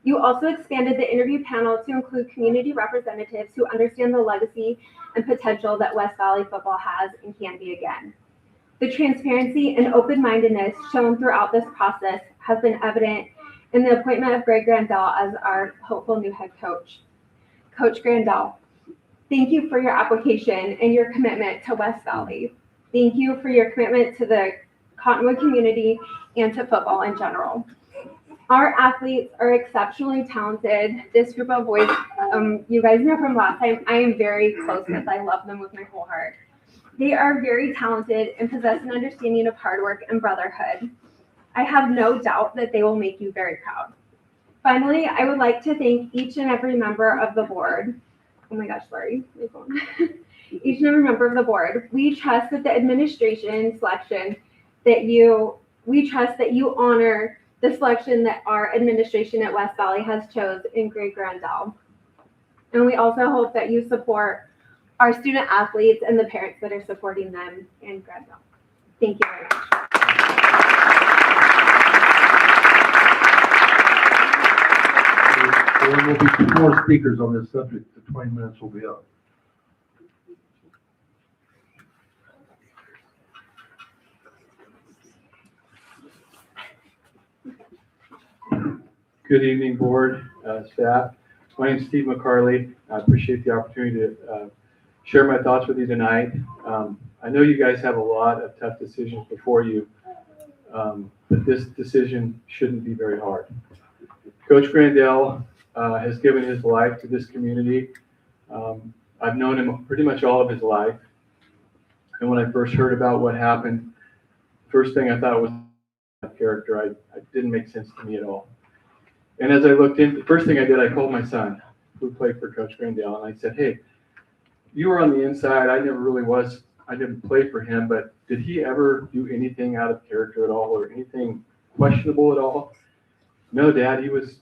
You also expanded the interview panel to include community representatives who understand the legacy and potential that West Valley football has and can be again. The transparency and open-mindedness shown throughout this process has been evident in the appointment of Greg Grandel as our hopeful new head coach. Coach Grandel, thank you for your application and your commitment to West Valley. Thank you for your commitment to the Cottonwood community and to football in general. Our athletes are exceptionally talented. This group of boys, you guys know from last time, I am very close with. I love them with my whole heart. They are very talented and possess an understanding of hard work and brotherhood. I have no doubt that they will make you very proud. Finally, I would like to thank each and every member of the board. Oh my gosh, Larry, my phone. Each and every member of the board. We trust that the administration selection we trust that you honor the selection that our administration at West Valley has chose in Greg Grandel. And we also hope that you support our student athletes and the parents that are supporting them in Grandel. Thank you very much. There will be 2 more speakers on this subject. The 20 minutes will be up. Good evening, board, staff. My name is Steve McCarley. I appreciate the opportunity to share my thoughts with you tonight. I know you guys have a lot of tough decisions before you, but this decision shouldn't be very hard. Coach Grandel has given his life to this community. I've known him pretty much all of his life. And when I first heard about what happened, first thing I thought was character. It didn't make sense to me at all. And as I looked in, the first thing I did, I called my son, who played for Coach Grandel, and I said, hey, you were on the inside. I didn't play for him, but did he ever do anything out of character at all or anything questionable at all? No, Dad, he was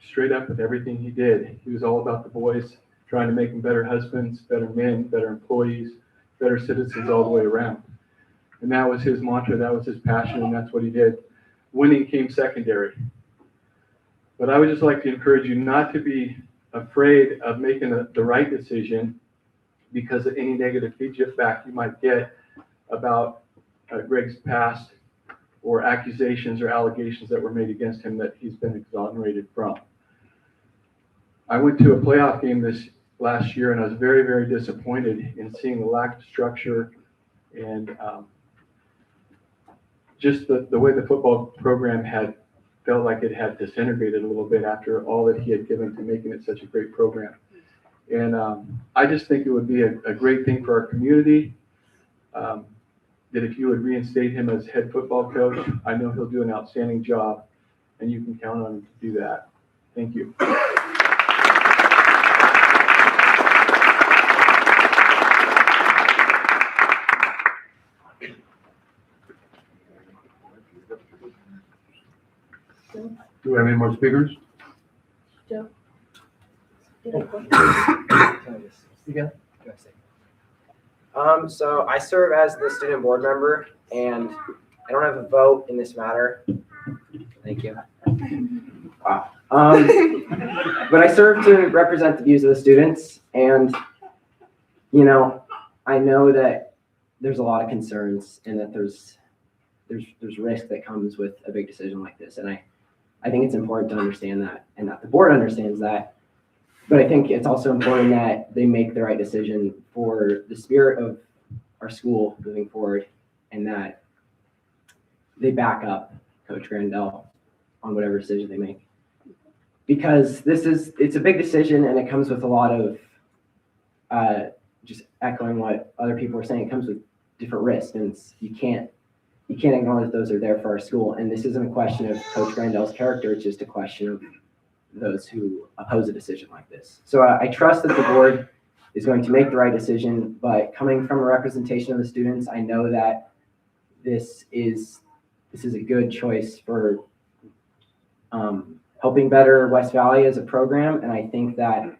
straight up with everything he did. He was all about the boys, trying to make them better husbands, better men, better employees, better citizens all the way around. And that was his mantra, that was his passion, and that's what he did. Winning came secondary. But I would just like to encourage you not to be afraid of making the right decision because of any negative feedback you might get about Greg's past or accusations or allegations that were made against him that he's been exonerated from. I went to a playoff game this last year and I was very, very disappointed in seeing the lack of structure and just the way the football program had felt like it had disintegrated a little bit after all that he had given to making it such a great program. And I just think it would be a great thing for our community that if you would reinstate him as head football coach. I know he'll do an outstanding job and you can count on him to do that. Thank you. Do we have any more speakers? Joe? So I serve as the student board member, and I don't have a vote in this matter. Thank you. Wow. But I serve to represent the views of the students, and I know that there's a lot of concerns, and that there's risk that comes with a big decision like this, and I think it's important to understand that, and that the board understands that. But I think it's also important that they make the right decision for the spirit of our school moving forward, and that they back up Coach Grandel on whatever decision they make. Because it's a big decision, and it comes with a lot of, just echoing what other people are saying, it comes with different risks, and you can't ignore that those are there for our school. And this isn't a question of Coach Grandel's character; it's just a question of those who oppose a decision like this. So I trust that the board is going to make the right decision. But coming from a representation of the students, I know that this is a good choice for helping better West Valley as a program. And I think that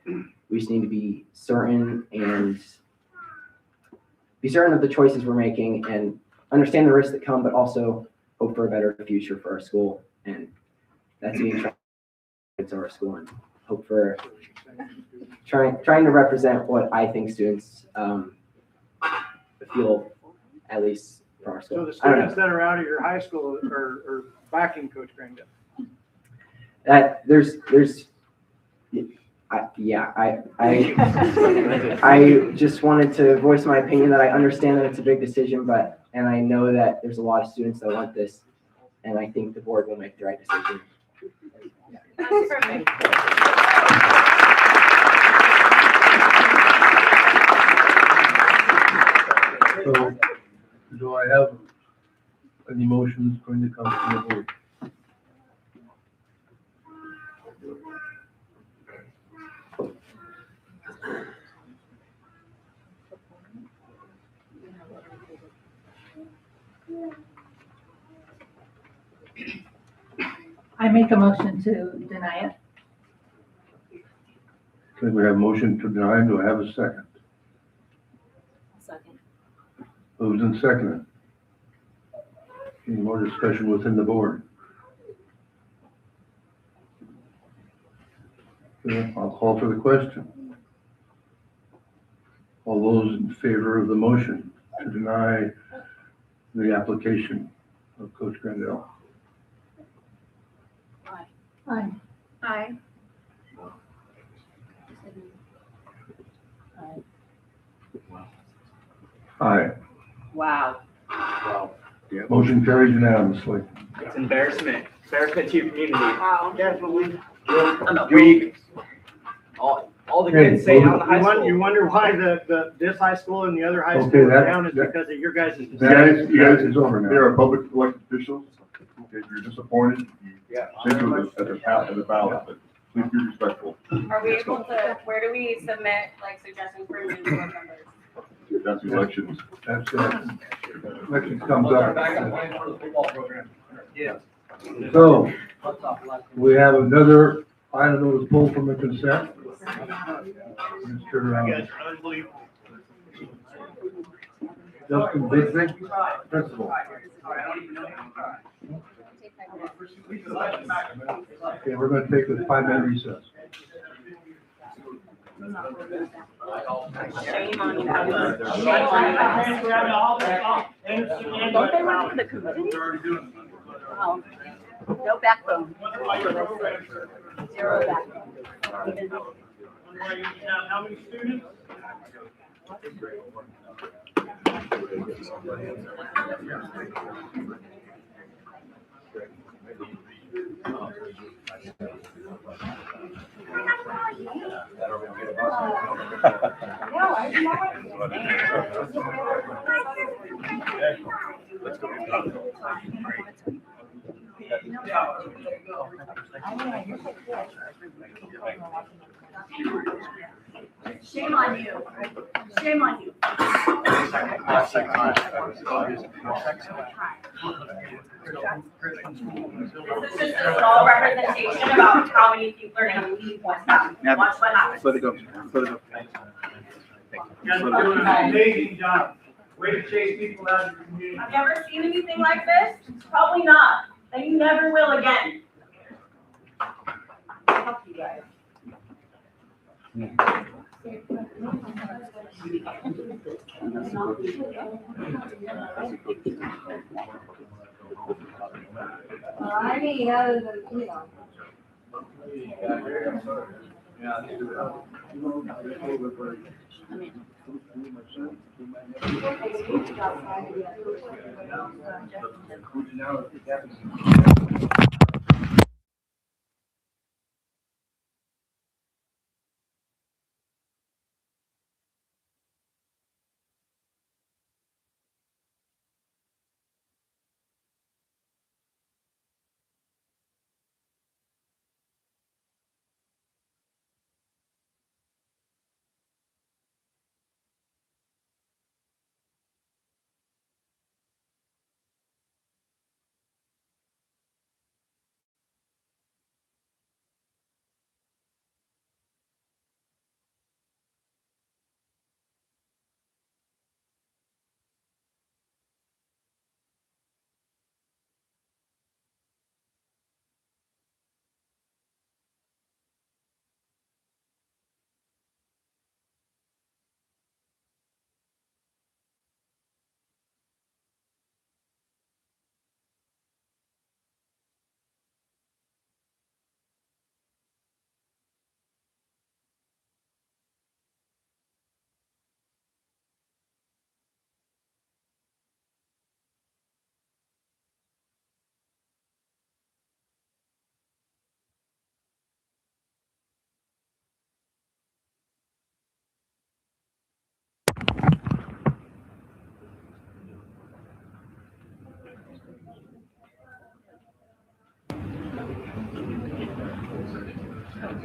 we just need to be certain of the choices we're making and understand the risks that come, but also hope for a better future for our school. And that's being tried to our school, and hope for trying to represent what I think students feel, at least for our school. So the students that are out of your high school are backing Coach Grandel. That I just wanted to voice my opinion that I understand that it's a big decision, and I know that there's a lot of students that want this, and I think the board will make the right decision. That's perfect. So, do I have any motions going to come from the board? I make a motion to deny it. Okay, we have a motion to deny. Do I have a second? Second. Moved and seconded. Any more discussion within the board? Okay, I'll call for the question. All those in favor of the motion to deny the application of Coach Grandel? Aye. Aye. Aye. Wow. Motion carries unanimously. It's embarrassment. Embarrassment to your community. Wow. Definitely. All the kids say on the high school. You wonder why this high school and the other high Okay, school are that- down is that- because of your guys' You guys is over now. There are public elected officials. If you're disappointed, Yeah. say to us at the ballot, but please be respectful. Are we able to, where do we submit, like, suggestions for new board members? That's elections. That's election comes up. Yeah. So, we have another item that was pulled from the consent. Mr. Justin Bigby, principal. Okay, we're gonna take a 5-minute recess. Shame on you. Don't they work for the community? Oh, no backbone. Zero backbone. How many students? Shame on you. Shame on you. This is just a small representation about how many people are gonna leave West Valley. Watch what happens. Let it go. Let it go. You guys are doing an amazing job. Way to chase people out of your community. Have you ever seen anything like this? Probably not. And you never will again. Fuck you guys. I mean, other than, you know.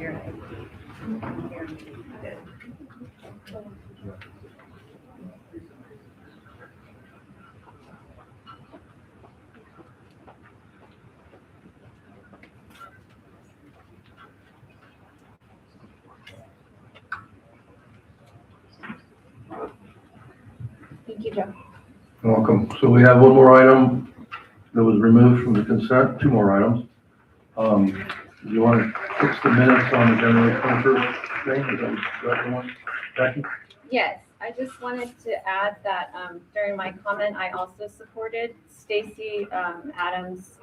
Thank you, Joe. You're welcome. So we have one more item that was removed from the consent, two more items. Do you want to fix the minutes on the January 21st thing? Is that the one? Jackie? Yes, I just wanted to add that during my comment, I also supported Stacy Adams'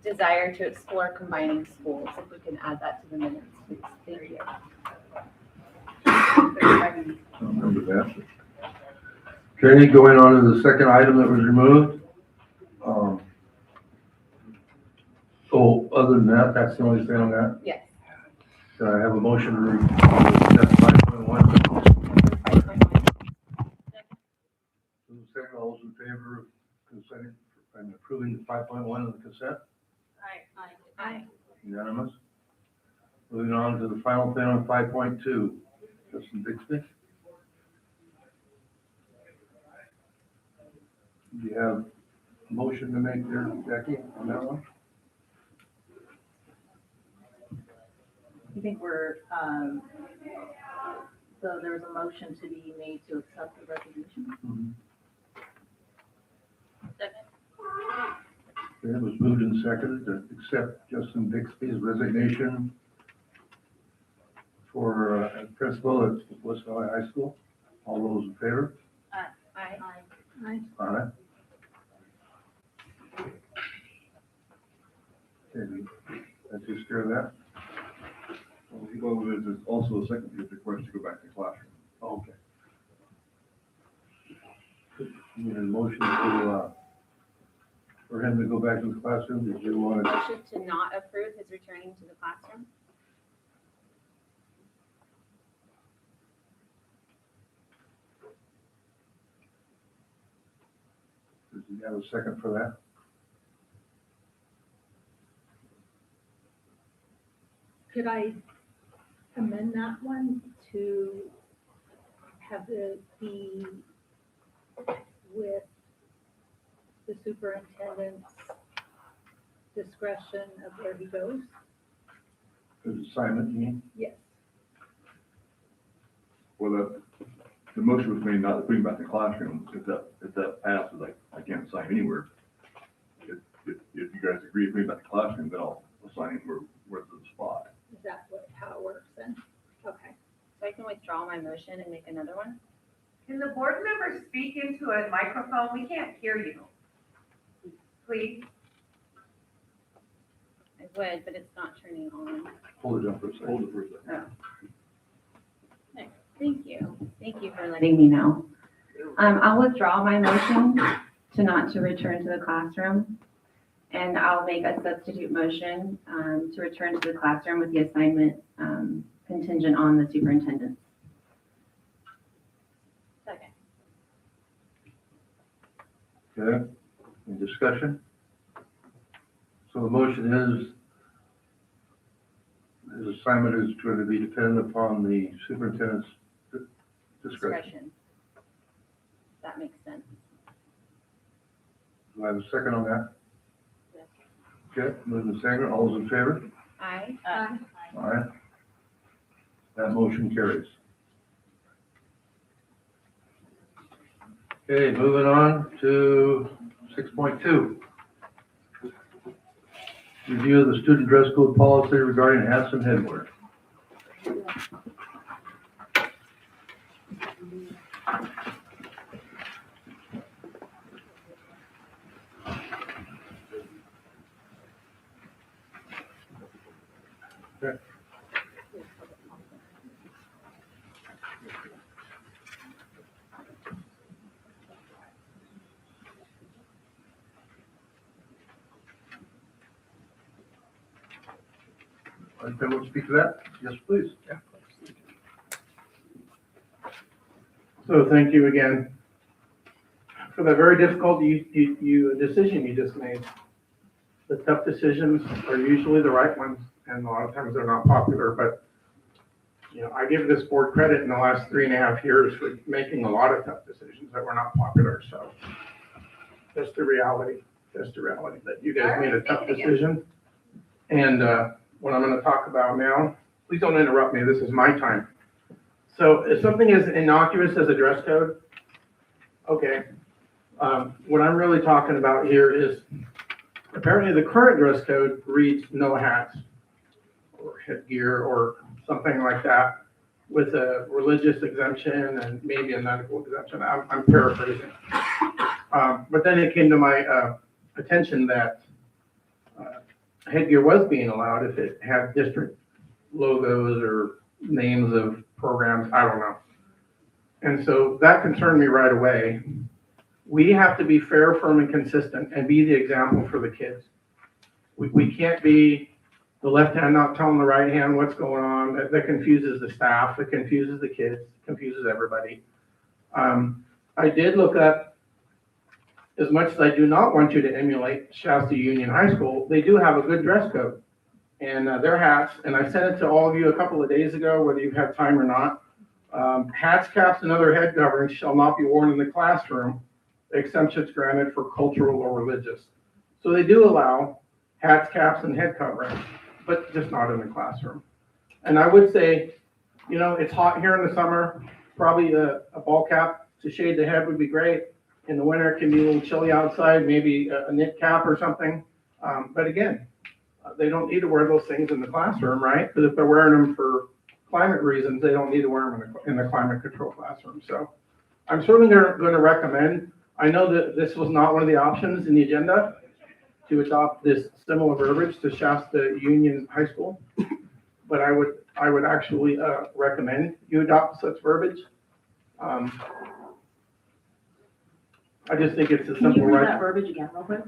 desire to explore combining schools. If we can add that to the minutes, please. Thank you. I don't remember that. Okay, going on to the second item that was removed. So other than that, that's the only thing on that? Yes. Can I have a motion to accept 5.1? Second, all those in favor of consenting and approving the 5.1 of the consent? Aye. Unanimous. Moving on to the final thing on 5.2. Justin Bixby. Do you have a motion to make there, Jackie, on that one? I think we're, so there was a motion to be made to accept the resignation. Mm-hmm. Okay, it was moved and seconded to accept Justin Bixby's resignation for principal at West Valley High School. All those in favor? Aye. Aye. Okay, that takes care of that. Well, there's also a second request to go back to classroom. Okay. You need a motion to, for him to go back to the classroom. Did you want to? Motion to not approve his returning to the classroom. Does he have a second for that? Could I amend that one to have it be with the superintendent's discretion of where he goes? His assignment, you mean? Yes. Well, the motion was made not to bring back the classroom. If that passes, I can't assign anywhere. If you guys agree to bring back the classroom, then I'll assign it where's the spot. Is that how it works then? Okay. So I can withdraw my motion and make another one? Can the board members speak into a microphone? We can't hear you. Please. I would, but it's not turning on. Hold it up for a second. Hold it for a second. Okay. Thank you. Thank you for letting me know. I'll withdraw my motion to not to return to the classroom. And I'll make a substitute motion to return to the classroom with the assignment contingent on the superintendent. Second. Okay, any discussion? So the motion is, his assignment is going to be dependent upon the superintendent's discretion. That makes sense. Do I have a second on that? Okay, moving second, all those in favor? Aye. All right. That motion carries. Okay, moving on to 6.2. Review of the student dress code policy regarding hats and headwear. Okay. Anyone want to speak to that? Yes, please. Yeah. So thank you again for the very difficult decision you just made. The tough decisions are usually the right ones. and a lot of times they're not popular, but, you know, I give this board credit in the last 3.5 years for making a lot of tough decisions that were not popular, so that's the reality, that you guys made a tough decision. And what I'm gonna talk about now, please don't interrupt me, this is my time. So if something is innocuous as a dress code, okay. What I'm really talking about here is apparently the current dress code reads no hats or headgear or something like that with a religious exemption and maybe a medical exemption. I'm paraphrasing. But then it came to my attention that headgear was being allowed if it had district logos or names of programs, I don't know. And so that concerned me right away. We have to be fair, firm, and consistent and be the example for the kids. We can't be the left hand not telling the right hand what's going on. That confuses the staff, it confuses the kids, confuses everybody. I did look up, as much as I do not want you to emulate Shasta Union High School, they do have a good dress code and their hats, and I sent it to all of you a couple of days ago, whether you've had time or not. Hats, caps, and other head coverings shall not be worn in the classroom, exemptions granted for cultural or religious. So they do allow hats, caps, and head coverings, but just not in the classroom. And I would say, you know, it's hot here in the summer, probably a ball cap to shade the head would be great. In the winter, it can be a little chilly outside, maybe a knit cap or something. But again, they don't need to wear those things in the classroom, right? Because if they're wearing them for climate reasons, they don't need to wear them in the climate control classroom. So I'm certainly going to recommend, I know that this was not one of the options in the agenda to adopt this similar verbiage to Shasta Union High School, but I would actually recommend you adopt such verbiage. I just think it's a simple right. Can you read that verbiage again real quick?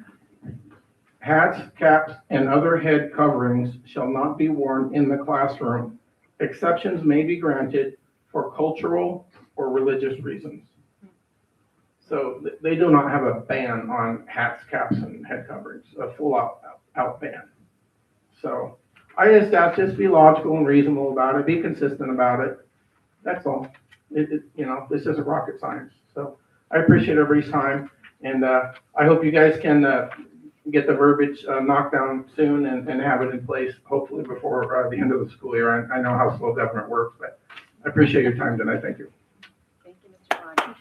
Hats, caps, and other head coverings shall not be worn in the classroom. Exceptions may be granted for cultural or religious reasons. So they do not have a ban on hats, caps, and head coverings, a full out ban. So I just have to be logical and reasonable about it, be consistent about it. That's all. You know, this isn't rocket science. So I appreciate everybody's time, and I hope you guys can get the verbiage knocked down soon and have it in place, hopefully before the end of the school year. I know how slow government works, but I appreciate your time tonight. Thank you. Thank you, Mr. Rogers.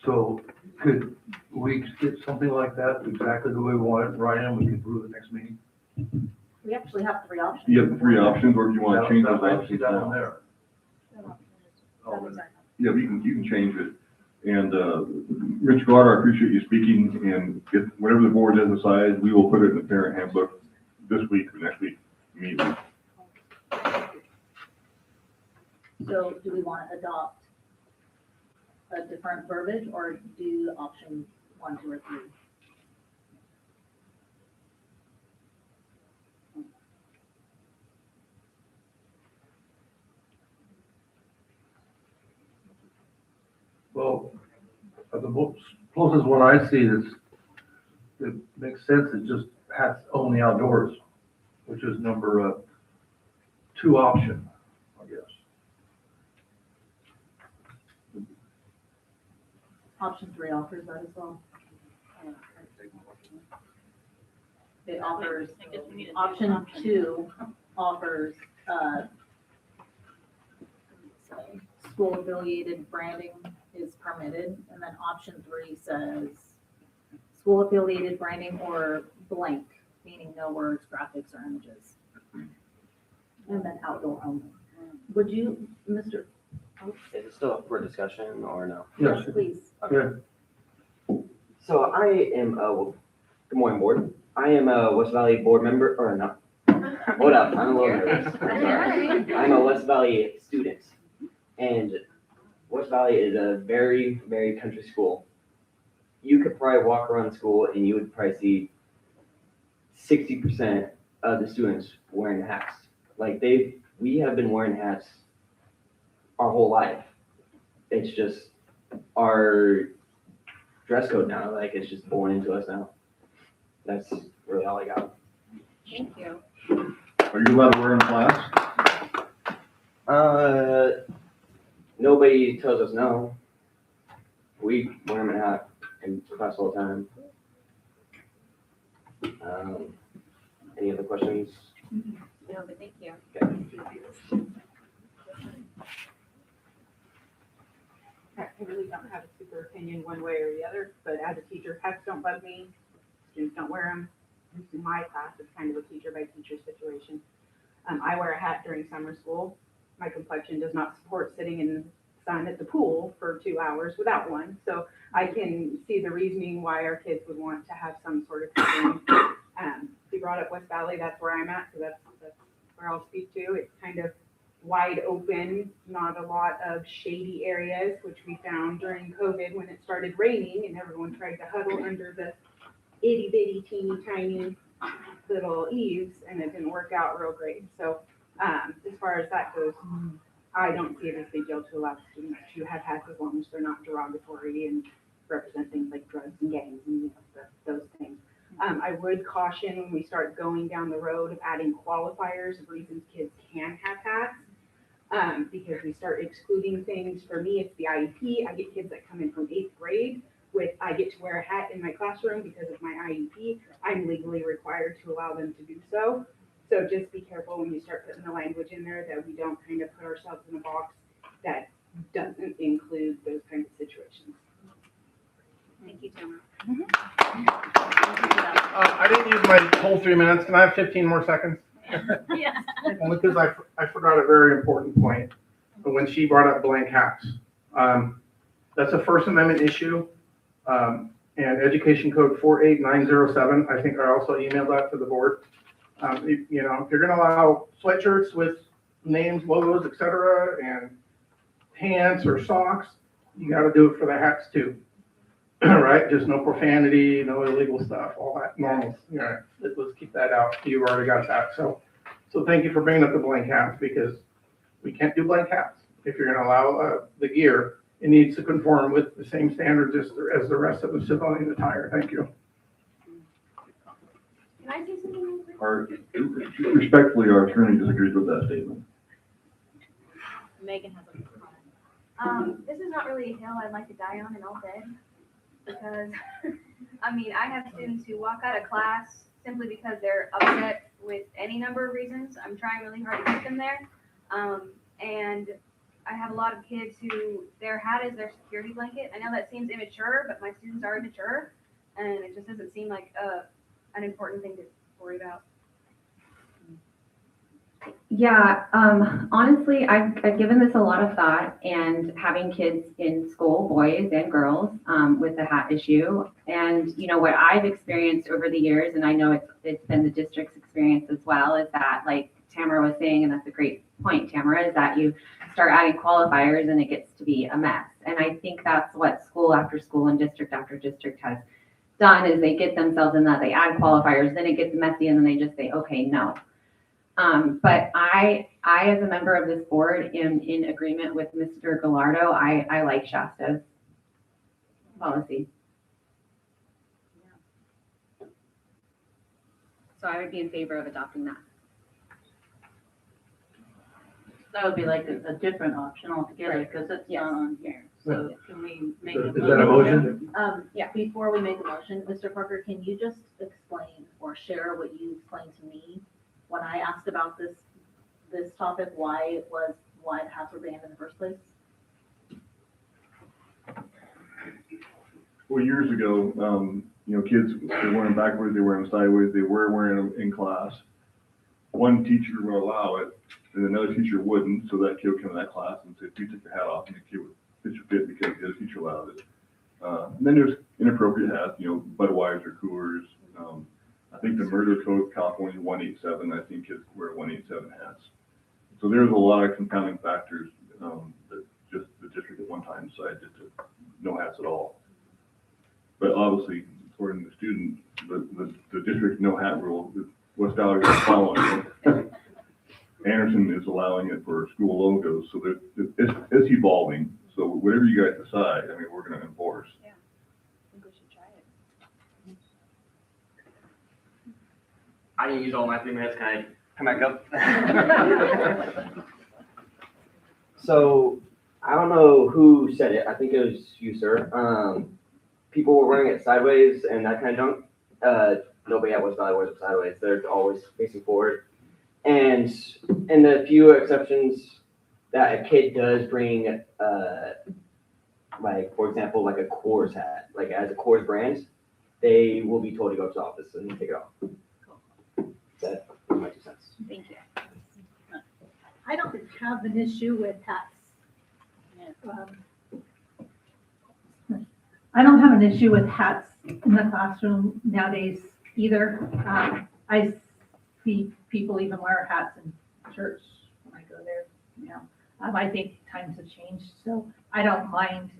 So could we get something like that exactly the way we want it, Ryan? We can approve it next meeting? We actually have 3 options. You have 3 options, or do you want to change those I see options that now? one there. Yeah, but you can change it. And Mr. Gardner, I appreciate you speaking, and if whatever the board has decided, we will put it in the parent handbook this week or next week immediately. So do we want to adopt a different verbiage or do option 1, 2, or 3? Well, the most closest one I see that makes sense is just hats only outdoors, which is number 2 option, I guess. Option 3 offers that as well. It offers, option 2 offers school affiliated branding is permitted, and then option 3 says school affiliated branding or blank, meaning no words, graphics, or images. And then outdoor only. Would you, Mr. Is it still up for discussion or no? Yes, please. Okay. So I am, good morning, board. I am a West Valley board member, or no. Hold up, I'm a little nervous. I'm sorry. I'm a West Valley student. And West Valley is a very, very country school. You could probably walk around school and you would probably see 60% of the students wearing hats. Like we have been wearing hats our whole life. It's just our dress code now. Like it's just born into us now. that's really all I got. Thank you. Are you allowed to wear in class? Nobody tells us no. We wear them in hat in class all the time. Any other questions? No, but thank you. I really don't have a super opinion one way or the other, but as a teacher, hats don't bug me. Students don't wear them. In my class, it's kind of a teacher by teacher situation. I wear a hat during summer school. My complexion does not support sitting in the sun at the pool for 2 hours without one. So I can see the reasoning why our kids would want to have some sort of covering. You brought up West Valley, that's where I'm at, so that's where I'll speak to. It's kind of wide open, not a lot of shady areas, which we found during COVID when it started raining and everyone tried to huddle under the itty bitty teeny tiny little eaves, and it didn't work out real great. So as far as that goes, I don't see it as a big deal to allow students to have hats as long as they're not derogatory and represent things like drugs and gangs and those things. I would caution when we start going down the road of adding qualifiers of reasons kids can have hats, because we start excluding things. For me, it's the IEP. I get kids that come in from 8th grade with, I get to wear a hat in my classroom because of my IEP. I'm legally required to allow them to do so. So just be careful when you start putting the language in there that we don't kind of put ourselves in a box that doesn't include those kinds of situations. Thank you, Tamara. I didn't use my whole 3 minutes. Can I have 15 more seconds? Yes. Only because I forgot a very important point. But when she brought up blank hats, that's a First Amendment issue. And Education Code 48907, I think I also emailed that to the board. If you're going to allow sweatshirts with names, logos, etc., and pants or socks, you got to do it for the hats too. Right? Just no profanity, no illegal stuff, all that normal. Yeah, let's keep that out. You've already got that. So thank you for bringing up the blank hats, because we can't do blank hats. If you're going to allow the gear, it needs to conform with the same standards as the rest of the civilian attire. Thank you. Can I say something real quick? Respectfully, our attorney disagrees with that statement. Megan has a comment. This is not really a hill I'd like to die on in all day, because, I mean, I have students who walk out of class simply because they're upset with any number of reasons. I'm trying really hard to get them there. And I have a lot of kids who their hat is their security blanket. I know that seems immature, but my students are immature, and it just doesn't seem like an important thing to worry about. Yeah, honestly, I've given this a lot of thought, and having kids in school, boys and girls, with the hat issue. And, what I've experienced over the years, and I know it's been the district's experience as well, is that, like Tamara was saying, and that's a great point, Tamara, is that you start adding qualifiers and it gets to be a mess. And I think that's what school after school and district after district has done, is they get themselves in that, they add qualifiers, then it gets messy, and then they just say, okay, no. But I, as a member of this board, am in agreement with Mr. Gallardo. I like Shasta's policy. So I would be in favor of adopting that. That would be like a different option altogether, because it's not on here. So can we make a motion? Is that a motion? Yeah, before we make a motion, Mr. Parker, can you just explain or share what you explained to me when I asked about this topic, why the hats were banned in the first place? Well, years ago, kids, they wear them backwards, they wear them sideways, they were wearing them in class. One teacher would allow it, and another teacher wouldn't, so that kid would come to that class and say, if you took the hat off, and the kid would pitch a fit because the other teacher allowed it. And then there's inappropriate hats, Budweiser, Coors. I think the murder code of California 187, I think kids wear 187 hats. So there's a lot of compounding factors that just the district at one time decided to no hats at all. But obviously, according to the student, the district no hat rule, West Valley is following it. Anderson is allowing it for school logos, so it's evolving. So whatever you guys decide, we're going to enforce. Yeah, I think we should try it. I didn't use all my 3 minutes, can I come back up? So, I don't know who said it, I think it was you, sir. People were wearing it sideways and that kind of junk. Nobody at West Valley wears it sideways, they're always facing forward. And in the few exceptions that a kid does bring, like, for example, like a Coors hat, like as a Coors brand, they will be told to go to the office and take it off. That my 2 cents. Thank you. I don't have an issue with hats. I don't have an issue with hats in the classroom nowadays either. I see people even wear hats in church when I go there, you know. I think times have changed, so I don't mind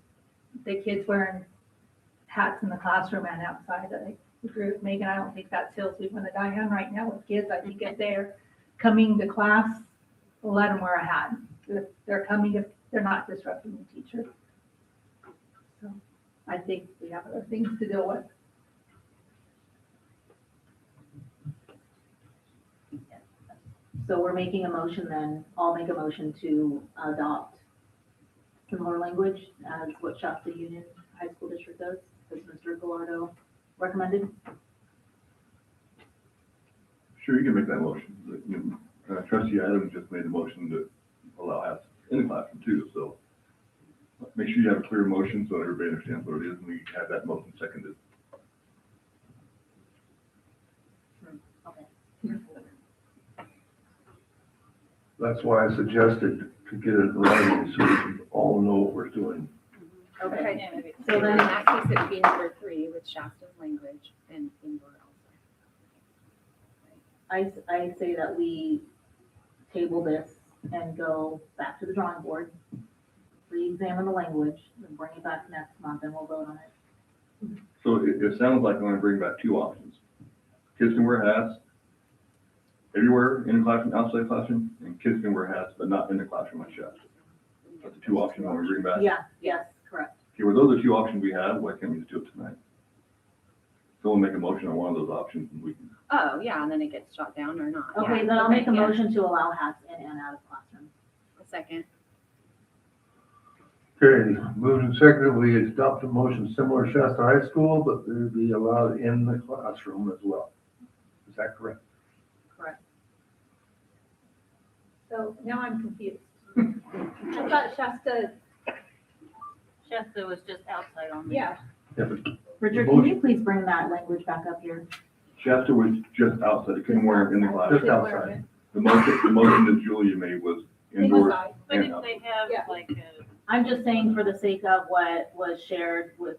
the kids wearing hats in the classroom and outside. I agree with Megan. I don't think that's hills we want to die on right now with kids. I think if they're coming to class, let them wear a hat. If they're coming, if they're not disrupting the teacher. So I think we have other things to deal with. So we're making a motion then, I'll make a motion to adopt similar language as what Shasta Union High School District does, as Mr. Gallardo recommended. Sure, you can make that motion. Trustee Adams just made a motion to allow hats in the classroom too, so make sure you have a clear motion so everybody understands what it is, and we have that motion seconded. Okay. That's why I suggested to get it right so we can all know what we're doing. Okay. So then in that case, it'd be number 3 with Shasta's language and indoor also. I say that we table this and go back to the drawing board, re-examine the language, and bring it back next month, and we'll vote on it. So it sounds like we're going to bring back 2 options. Kids can wear hats everywhere in the classroom, outside the classroom, and kids can wear hats, but not in the classroom like Shasta. That's the 2 options when we bring back. Yeah, yes, correct. Okay, well, those are 2 options we have, why can't we just do it tonight? So we'll make a motion on one of those options and we can. Oh, yeah, and then it gets shot down or not. Okay, Yeah. then I'll make a Yeah. motion to allow hats in and out of classrooms. A second. Okay, moved and seconded, we adopt a motion similar to Shasta High School, but they'd be allowed in the classroom as well. Is that correct? Correct. So now I'm confused. I thought Shasta was just outside on the. yeah. Yeah, but Richard, can you please bring that language back up here? Shasta was just outside, it couldn't wear it in the classroom. Just outside. The motion that Julia made was indoor Inside. But and if out. they have Yeah. like a. I'm just saying for the sake of what was shared with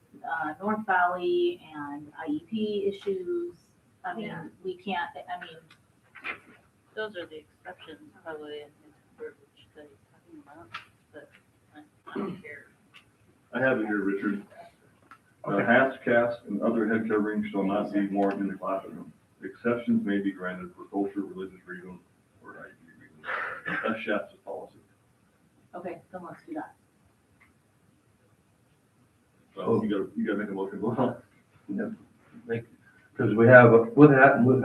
North Valley and IEP issues, I mean, Yeah. we can't, I mean, Those are the exceptions probably in his verbiage that he's talking about, but I don't care. I have it here, Richard. Hats, caps, and other head coverings shall not be worn in the classroom. Exceptions may be granted for cultural, religious reasons, or IEP reasons. That's Shasta's policy. okay, then let's do that. So you gotta make a motion, go on. Yeah. Because we have with hat and with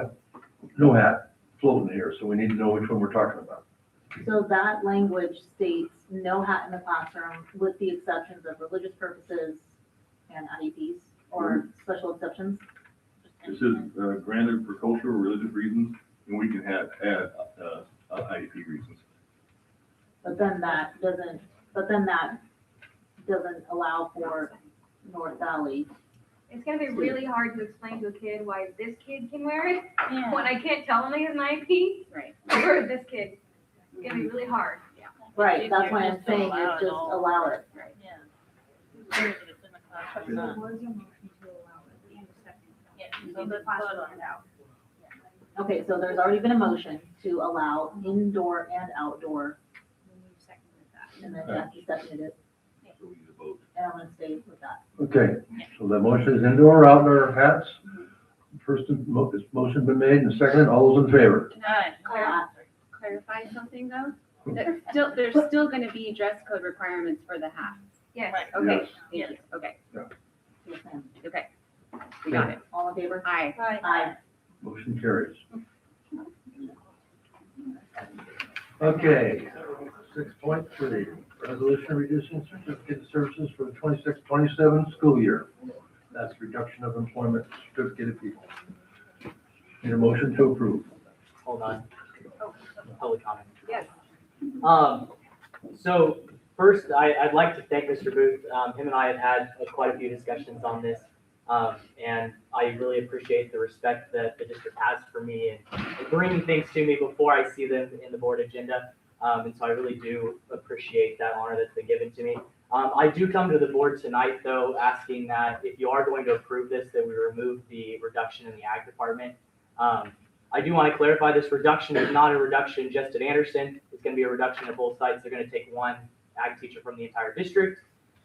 no hat floating here, so we need to know which one we're talking about. So that language states no hat in the classroom with the exceptions of religious purposes and IEPs or special exceptions. This is granted for cultural, religious reasons, and we can add IEP reasons. But then that doesn't allow for North Valley. It's gonna be really hard to explain to a kid why this kid can wear it, Yeah. when I can't tell him he has an IP, Right. or this kid. It's gonna be really hard. Right, that's why I'm Just saying allow is it just all. allow it. Right, yeah. Whether it's in the classroom or not. Yeah, so let's vote on it. Okay, so there's already been a motion to allow indoor and outdoor, and then Jackie seconded it, So we need a vote. and I'm gonna stay with that. Okay, so the motion is indoor, outdoor hats. First, motion been made and seconded, all those in favor? Clarify something though? There's still gonna be dress code requirements for the hats. Yes. Okay, Yes. thank you, okay, Yes, ma'am. okay. We got it. All in favor? Aye. Aye. Motion carries. Okay, 6.3, resolution reducing certificate services for the 26-27 school year. That's reduction of employment certificated people. Need a motion to approve. Hold on. Public comment. Yes. So first, I'd like to thank Mr. Booth. Him and I have had quite a few discussions on this. And I really appreciate the respect that the district has for me and bringing things to me before I see them in the board agenda. And so I really do appreciate that honor that's been given to me. I do come to the board tonight, though, asking that if you are going to approve this, that we remove the reduction in the ag department. I do want to clarify this reduction is not a reduction just at Anderson. It's going to be a reduction at both sites. They're going to take one ag teacher from the entire district.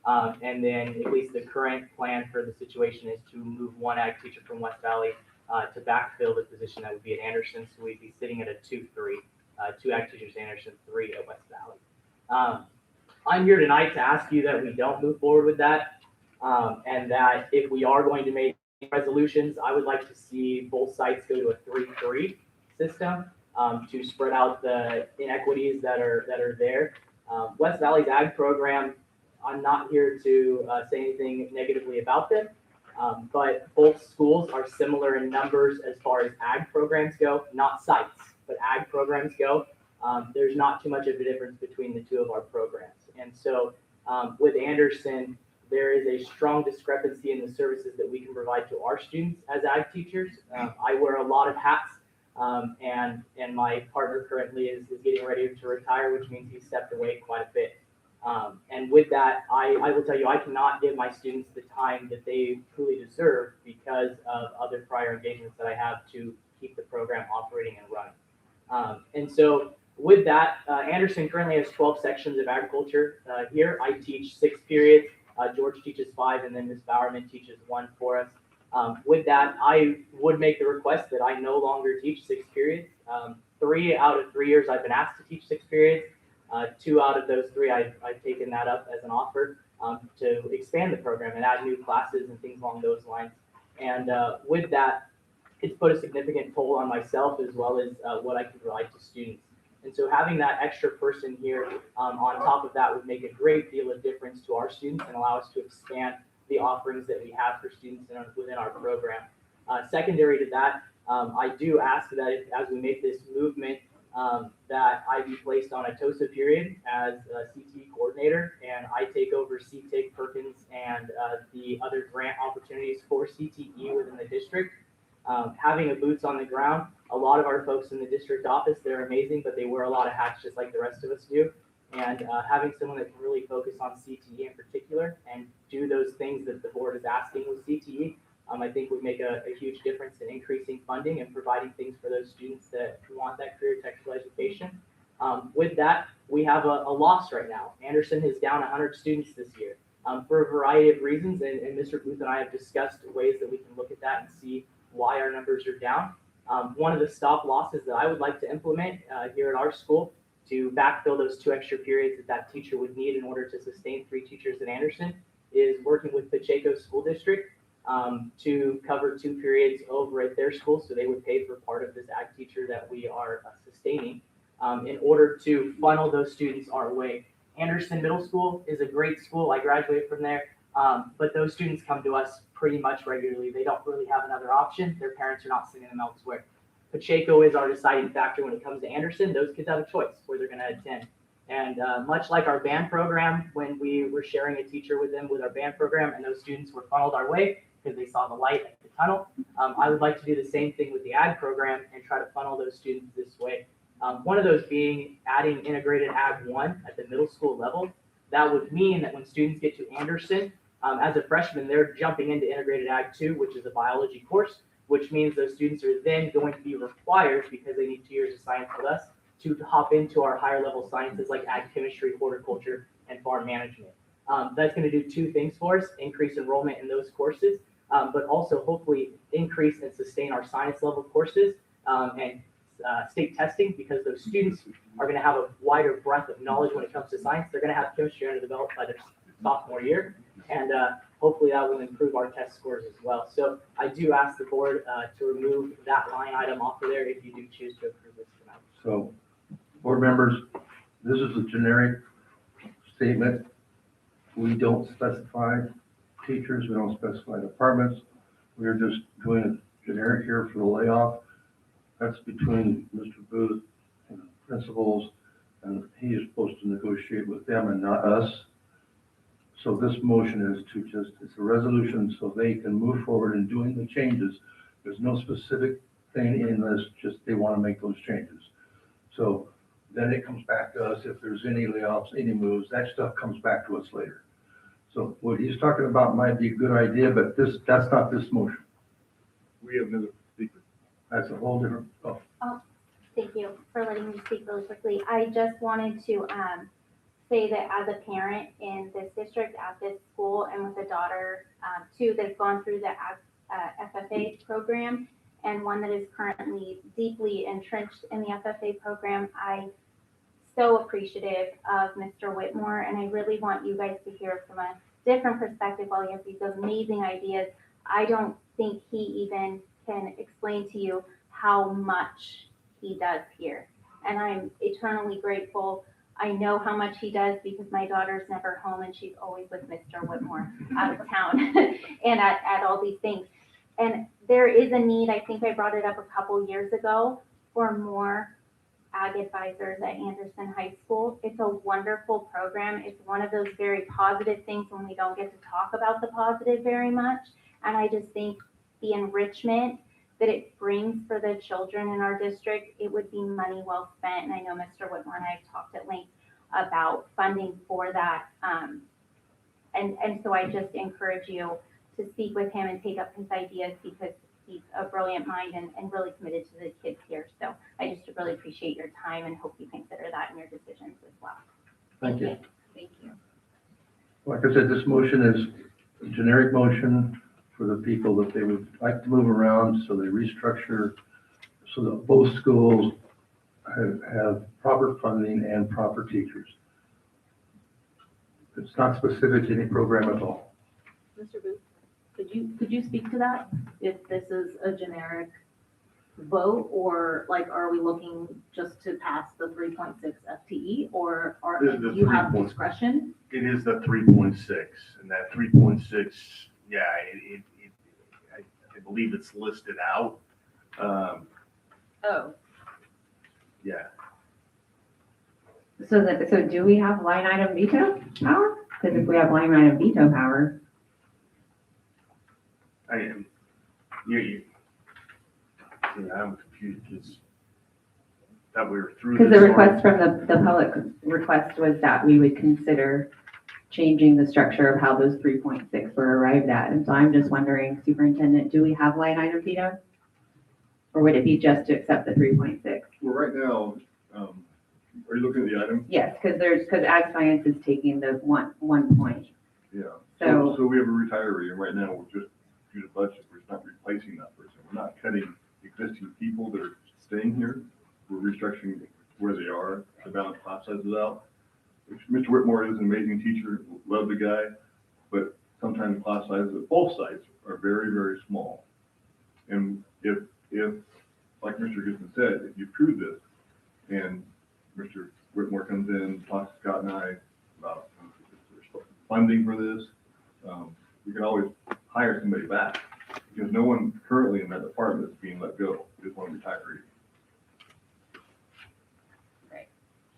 And then at least the current plan for the situation is to move one ag teacher from West Valley to backfill the position that would be at Anderson. So we'd be sitting at a 2-3, two ag teachers at Anderson, 3 at West Valley. I'm here tonight to ask you that we don't move forward with that. And that if we are going to make resolutions, I would like to see both sites go to a 3-3 system to spread out the inequities that are there. West Valley's ag program, I'm not here to say anything negatively about them, but both schools are similar in numbers as far as ag programs go, not sites, but ag programs go. There's not too much of a difference between the two of our programs. And so with Anderson, there is a strong discrepancy in the services that we can provide to our students as ag teachers. I wear a lot of hats, and my partner currently is getting ready to retire, which means he's stepped away quite a bit. And with that, I will tell you, I cannot give my students the time that they truly deserve because of other prior engagements that I have to keep the program operating and running. And so with that, Anderson currently has 12 sections of agriculture here. I teach 6 periods. George teaches 5, and then Ms. Bowerman teaches 1 for us. With that, I would make the request that I no longer teach 6 periods. 3 out of 3 years I've been asked to teach 6 periods. 2 out of those 3, I've taken that up as an offer to expand the program and add new classes and things along those lines. And with that, it's put a significant toll on myself as well as what I can provide to students. And so having that extra person here on top of that would make a great deal of difference to our students and allow us to expand the offerings that we have for students within our program. Secondary to that, I do ask that as we make this movement, that I be placed on a TOSA period as a CTE coordinator, and I take over CTIG, Perkins, and the other grant opportunities for CTE within the district. Having a boots on the ground, a lot of our folks in the district office, they're amazing, but they wear a lot of hats just like the rest of us do. And having someone that can really focus on CTE in particular and do those things that the board is asking with CTE, I think would make a huge difference in increasing funding and providing things for those students that want that career technical education. With that, we have a loss right now. Anderson is down 100 students this year for a variety of reasons, and Mr. Booth and I have discussed ways that we can look at that and see why our numbers are down. One of the stop losses that I would like to implement here at our school to backfill those 2 extra periods that teacher would need in order to sustain 3 teachers at Anderson is working with Pacheco School District to cover 2 periods over at their school, so they would pay for part of this ag teacher that we are sustaining in order to funnel those students our way. Anderson Middle School is a great school. I graduated from there, but those students come to us pretty much regularly. They don't really have another option. Their parents are not sending them elsewhere. Pacheco is our deciding factor when it comes to Anderson. Those kids have a choice where they're going to attend. And much like our band program, when we were sharing a teacher with them with our band program and those students were funneled our way because they saw the light at the tunnel, I would like to do the same thing with the ag program and try to funnel those students this way. One of those being adding integrated ag 1 at the middle school level. That would mean that when students get to Anderson, as a freshman, they're jumping into integrated ag 2, which is a biology course, which means those students are then going to be required, because they need 2 years of science with us, to hop into our higher level sciences like ag chemistry, horticulture, and farm management. That's going to do 2 things for us: increase enrollment in those courses, but also hopefully increase and sustain our science level courses and state testing, because those students are going to have a wider breadth of knowledge when it comes to science. They're going to have chemistry underdeveloped by their sophomore year, and hopefully that will improve our test scores as well. So I do ask the board to remove that line item off of there if you do choose to approve this tonight. So Board members, this is a generic statement. We don't specify teachers, we don't specify departments. We're just doing a generic here for the layoff. That's between Mr. Booth and the principals, and he is supposed to negotiate with them and not us. So this motion is to just, it's a resolution so they can move forward in doing the changes. There's no specific thing in this, just they want to make those changes. So then it comes back to us if there's any layoffs, any moves, that stuff comes back to us later. So what he's talking about might be a good idea, but that's not this motion. We have another speaker. That's a whole different, oh. Oh, thank you for letting me speak really quickly. I just wanted to say that as a parent in this district, at this school, and with a daughter too that's gone through the FFA program, and one that is currently deeply entrenched in the FFA program, I'm so appreciative of Mr. Whitmore, and I really want you guys to hear from a different perspective. While he has these amazing ideas, I don't think he even can explain to you how much he does here. And I'm eternally grateful. I know how much he does because my daughter's never home and she's always with Mr. Whitmore out of town and at all these things. And there is a need, I think I brought it up a couple years ago, for more ag advisors at Anderson High School. It's a wonderful program. It's one of those very positive things when we don't get to talk about the positive very much. And I just think the enrichment that it brings for the children in our district, it would be money well spent. And I know Mr. Whitmore and I have talked at length about funding for that. And so I just encourage you to speak with him and take up his ideas because he's a brilliant mind and really committed to the kids here. So I just really appreciate your time and hope you consider that in your decisions as well. Thank you. Thank you. Like I said, this motion is a generic motion for the people that they would like to move around, so they restructure so that both schools have proper funding and proper teachers. It's not specific to any program at all. Mr. Booth, could you speak to that? If this is a generic vote, or like, are we looking just to pass the 3.6 FTE, or do you have discretion? It is the 3.6, and that 3.6, yeah, I believe it's listed out. Oh. Yeah. So do we have line item veto power? Because if we have line item veto power. I'm confused because that we were through. Because the request from the public request was that we would consider changing the structure of how those 3.6 were arrived at. And so I'm just wondering, Superintendent, do we have line item veto? Or would it be just to accept the 3.6? Well, right now, are you looking at the item? Yes, because ag science is taking the one point. Yeah. So we have a retiree, and right now we're just due to budget, we're not replacing that person. We're not cutting existing people that are staying here. We're restructuring where they are to balance class sizes out. Mr. Whitmore is an amazing teacher, love the guy, but sometimes class sizes at both sites are very, very small. And if like Mr. Gibson said, if you approve this and Mr. Whitmore comes in, talks to Scott and I about funding for this, we can always hire somebody back because no one currently in that department is being let go. We just want to retire. right,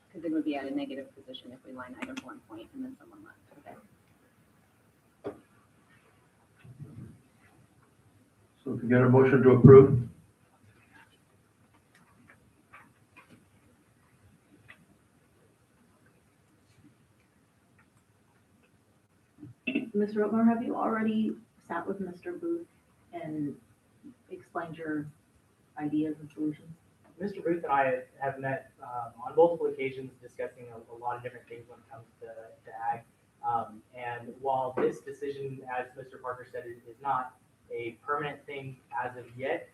because it would be at a negative position if we line item 1 point and then someone left. Okay. So if you get a motion to approve. Mr. Whitmore, have you already sat with Mr. Booth and explained your ideas and solutions? Mr. Booth and I have met on multiple occasions discussing a lot of different things when it comes to ag. And while this decision, as Mr. Parker said, is not a permanent thing as of yet,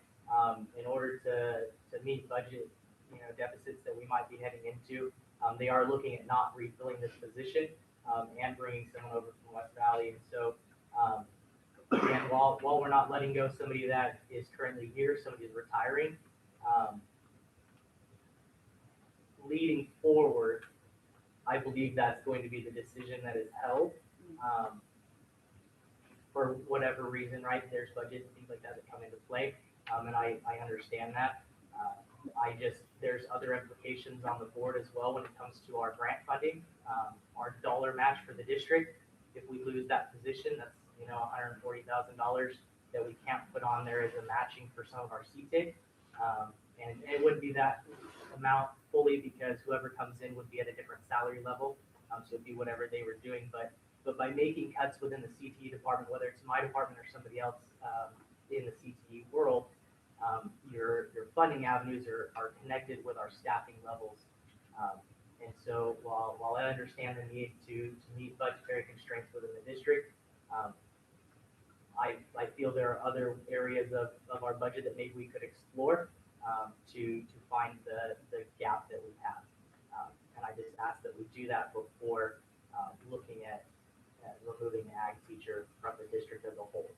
in order to meet budget deficits that we might be heading into, they are looking at not refilling this position and bringing someone over from West Valley. And so, again, while we're not letting go somebody that is currently here, somebody is retiring, leading forward, I believe that's going to be the decision that is held. For whatever reason, right, there's budget and things like that that come into play, and I understand that. There's other implications on the board as well when it comes to our grant funding, our dollar match for the district. If we lose that position, that's, $140,000 that we can't put on there as a matching for some of our CTIG. And it wouldn't be that amount fully because whoever comes in would be at a different salary level. So it'd be whatever they were doing, but by making cuts within the CTE department, whether it's my department or somebody else in the CTE world, your funding avenues are connected with our staffing levels. And so while I understand the need to meet budgetary constraints within the district, I feel there are other areas of our budget that maybe we could explore to find the gap that we have. And I just ask that we do that before looking at removing the ag teacher from the district as a whole,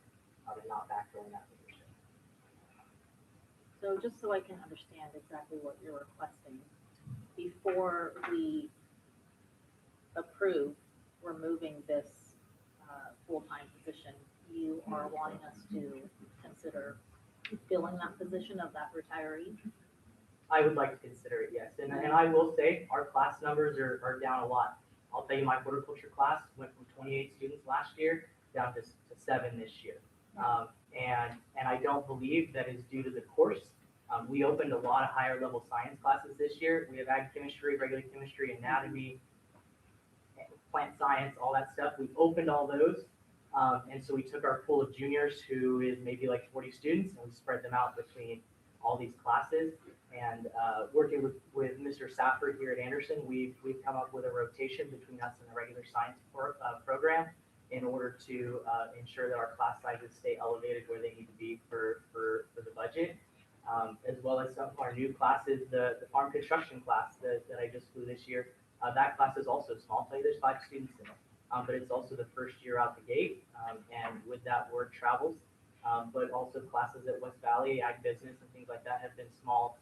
and not backfilling that position. So just so I can understand exactly what you're requesting, before we approve removing this full-time position, you are wanting us to consider filling that position of that retiree? I would like to consider it, yes. And I will say our class numbers are down a lot. I'll tell you, my horticulture class went from 28 students last year down to 7 this year. And I don't believe that is due to the course. We opened a lot of higher level science classes this year. We have ag chemistry, regular chemistry, anatomy, plant science, all that stuff. We opened all those. And so we took our pool of juniors, who is maybe like 40 students, and we spread them out between all these classes. And working with Mr. Safford here at Anderson, we've come up with a rotation between us and the regular science program in order to ensure that our class sizes stay elevated where they need to be for the budget. As well as some of our new classes, the farm construction class that I just flew this year. That class is also small. I'll tell you, there's 5 students in it, but it's also the first year out the gate. And with that, word travels. But also classes at West Valley, ag business and things like that have been small,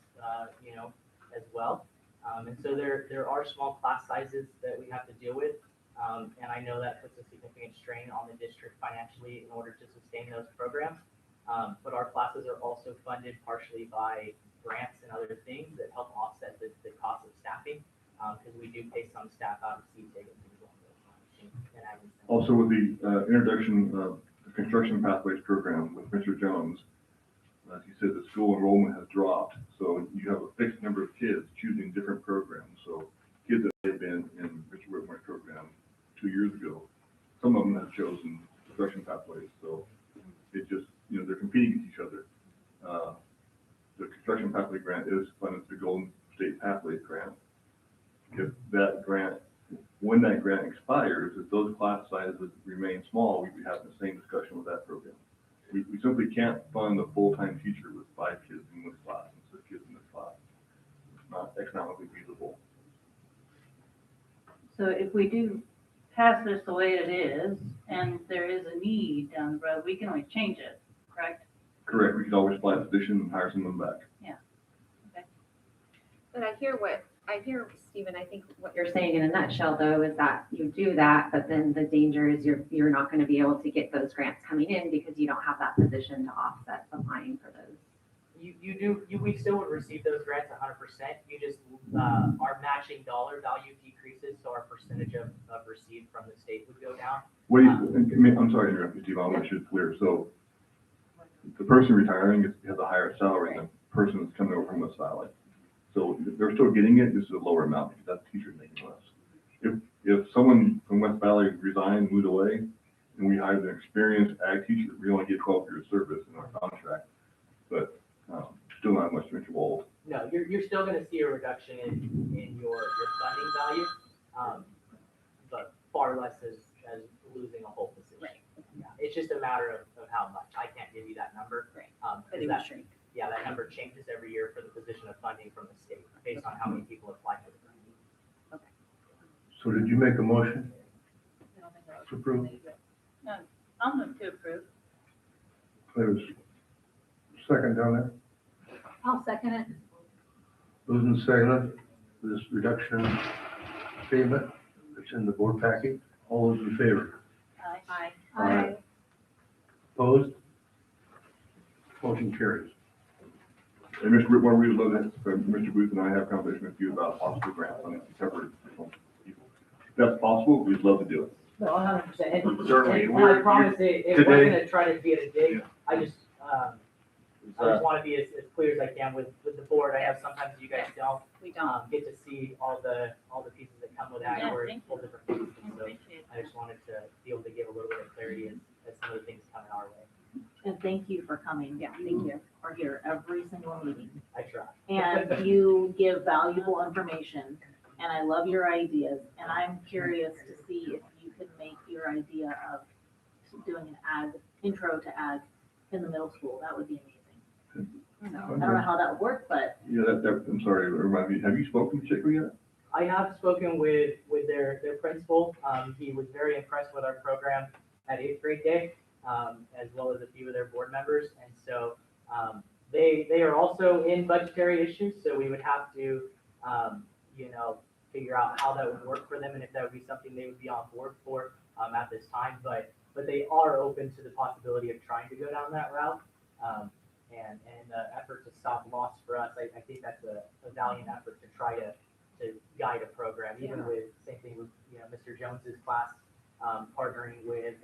as well. And so there are small class sizes that we have to deal with. And I know that puts a significant strain on the district financially in order to sustain those programs. But our classes are also funded partially by grants and other things that help offset the cost of staffing, because we do pay some staff out of CTIG and things like that. Also, with the introduction of the construction pathways program with Mr. Jones, as he said, the school enrollment has dropped. So you have a fixed number of kids choosing different programs. So kids that had been in Mr. Whitmore's program 2 years ago, some of them have chosen construction pathways. So it just, they're competing against each other. The construction pathway grant is funded through Golden State Pathways grant. If that grant, when that grant expires, if those class sizes remain small, we'd be having the same discussion with that program. We simply can't fund a full-time teacher with 5 kids in this class and 6 kids in this class. It's not economically feasible. So if we do pass this the way it is, and there is a need down the road, we can always change it, correct? Correct. We could always fly a position and hire someone back. Yeah. Okay. But I hear, Stephen, I think what you're saying in a nutshell, though, is that you do that, but then the danger is you're not going to be able to get those grants coming in because you don't have that position to offset applying for those. We still would receive those grants 100%. You just, our matching dollar value decreases, so our percentage of received from the state would go down. I'm sorry to interrupt you, Steve. I want to make sure it's clear. So the person retiring has a higher salary than the person that's coming over from West Valley. So they're still getting it, this is a lower amount because that teacher's making less. If someone from West Valley resigned, moved away, and we hired an experienced ag teacher, we only get 12 years service in our contract, but still not much to involve. No, you're still going to see a reduction in your funding value, but far less as losing a whole position. Right. Yeah, it's just a matter of how much. I can't give you that number. Right. But it would shrink. Yeah, that number changes every year for the position of funding from the state based on how many people apply for the grant. Okay. So did you make a motion I don't think that was to approve? No, I'll move to approve. There's a second down there. I'll second it. Moved and seconded. this reduction statement that's in the board packet. All those in favor? Aye. Aye. Opposed? Motion carries. And Mr. Booth, one reason Mr. Booth and I have a conversation with you about possible grants on separate people. If that's possible, we'd love to do it. No, 100%. Certainly. And I promise it Today- wasn't a try to be a dig. I just want to be as clear as I can with the board. I have sometimes you guys don't. We don't. Get to see all the pieces that come with that, Yeah, or thank full different pieces. So Appreciate I just wanted to be able to give a little bit of clarity as some of the things come our way. And thank you for coming. Yeah, thank you. Are here every single meeting. I try. And you give valuable information, and I love your ideas. And I'm curious to see if you could make your idea of doing an intro to ag in the middle school. That would be amazing. So, I don't know how that would work, but Yeah, I'm sorry, remind me, have you spoken to Chico yet? I have spoken with their principal. He was very impressed with our program at 8th grade day, as well as a few of their board members. And so they are also in budgetary issues, so we would have to, figure out how that would work for them and if that would be something they would be on board for at this time. But they are open to the possibility of trying to go down that route. And the effort to stop loss for us, I think that's a valiant effort to try to guide a program, even with, same thing with, Mr. Jones's class, partnering with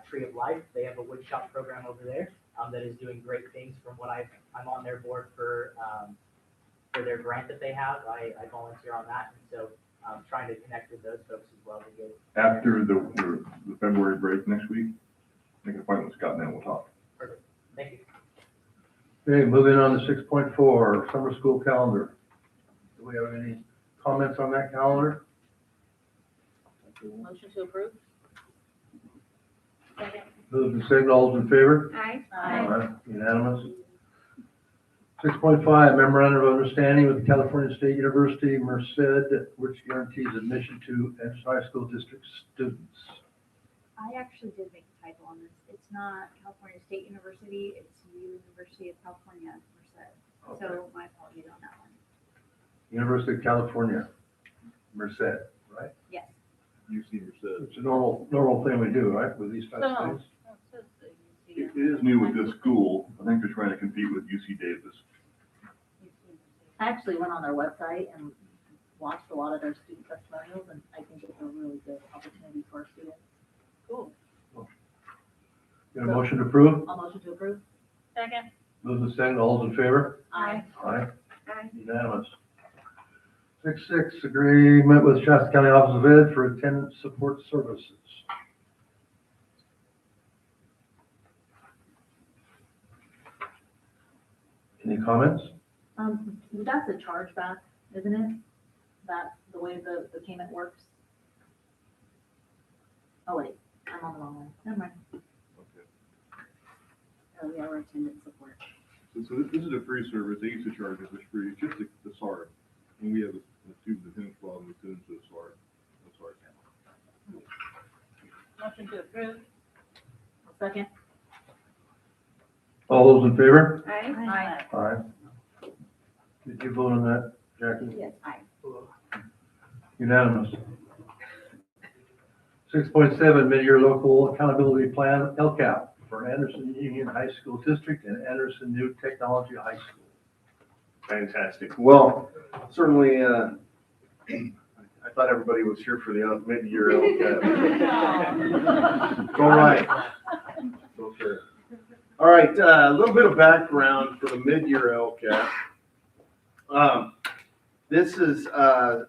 Tree of Life. They have a wood shop program over there that is doing great things from what I'm on their board for their grant that they have. I volunteer on that, and so trying to connect with those folks as well to get. After the February break next week, make an appointment with Scott and then we'll talk. Perfect. Thank you. Okay, moving on to 6.4, summer school calendar. Do we have any comments on that calendar? motion to approve? Second. Moved and seconded, all those in favor? Aye. Unanimous. 6.5, memorandum of understanding with California State University, Merced, which guarantees admission to Ennis High School District students. I actually did make a typo on this. It's not California State University, it's University of California, Merced. So my apologies on that one. University of California, Merced, right? Yes. UC Merced. It's a normal thing we do, right, with these types of No. things? It is new with this school. I think they're trying to compete with UC Davis. I actually went on their website and watched a lot of their student testimonials, and I think it's a really good opportunity for our students. Cool. Got a motion to approve? I'll motion to approve. Second. Moved and seconded, all those in favor? Aye. Aye. Aye. Unanimous. 6.6, agreement with Shasta County Office of Ed for attendance support services. Any comments? That's a chargeback, isn't it? That's the way the payment works. Oh, wait, I'm on the wrong one. Never mind. Oh, yeah, we're attendance support. So this is a free service. They used to charge us. It's free. It's just the SAR. When we have a student attendance problem, we send them to the SAR. Motion to approve. Second. All those in favor? Aye. Aye. Did you vote on that, Jackie? Yes, aye. Unanimous. 6.7, mid-year local accountability plan, LCAP, for Anderson Union High School District and Anderson New Technology High School. Fantastic. Well, certainly, I thought everybody was here for the mid-year LCAP. It's all right. Okay. All right, a little bit of background for the mid-year LCAP. This is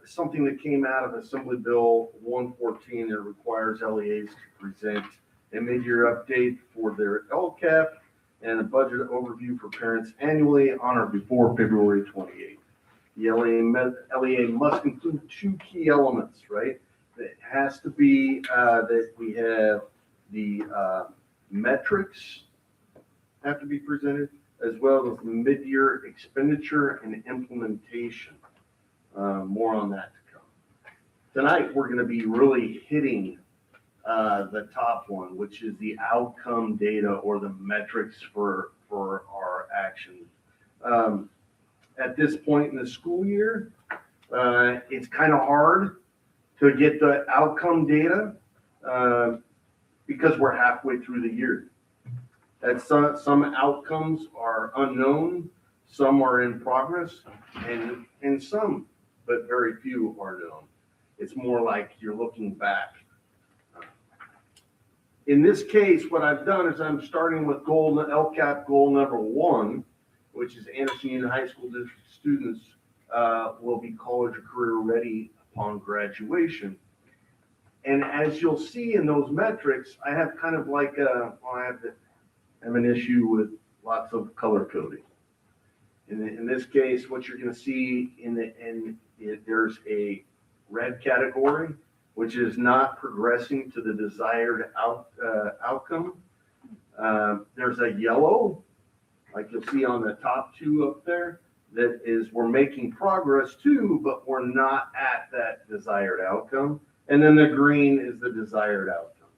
something that came out of Assembly Bill 114 that requires LEAs to present a mid-year update for their LCAP and a budget overview for parents annually on or before February 28th. The LEA must include two key elements, right? It has to be that we have the metrics have to be presented, as well as the mid-year expenditure and implementation. More on that to come. Tonight, we're going to be really hitting the top one, which is the outcome data or the metrics for our action. At this point in the school year, It's kind of hard to get the outcome data because we're halfway through the year. That some outcomes are unknown, some are in progress, and some, but very few are known. It's more like you're looking back. In this case, what I've done is I'm starting with LCAP goal number 1, which is Anderson Union High School District students will be college or career ready upon graduation. And as you'll see in those metrics, I have kind of like I have an issue with lots of color coding. In this case, what you're going to see there's a red category, which is not progressing to the desired outcome. There's a yellow, like you'll see on the top 2 up there, that is we're making progress too, but we're not at that desired outcome. And then the green is the desired outcome.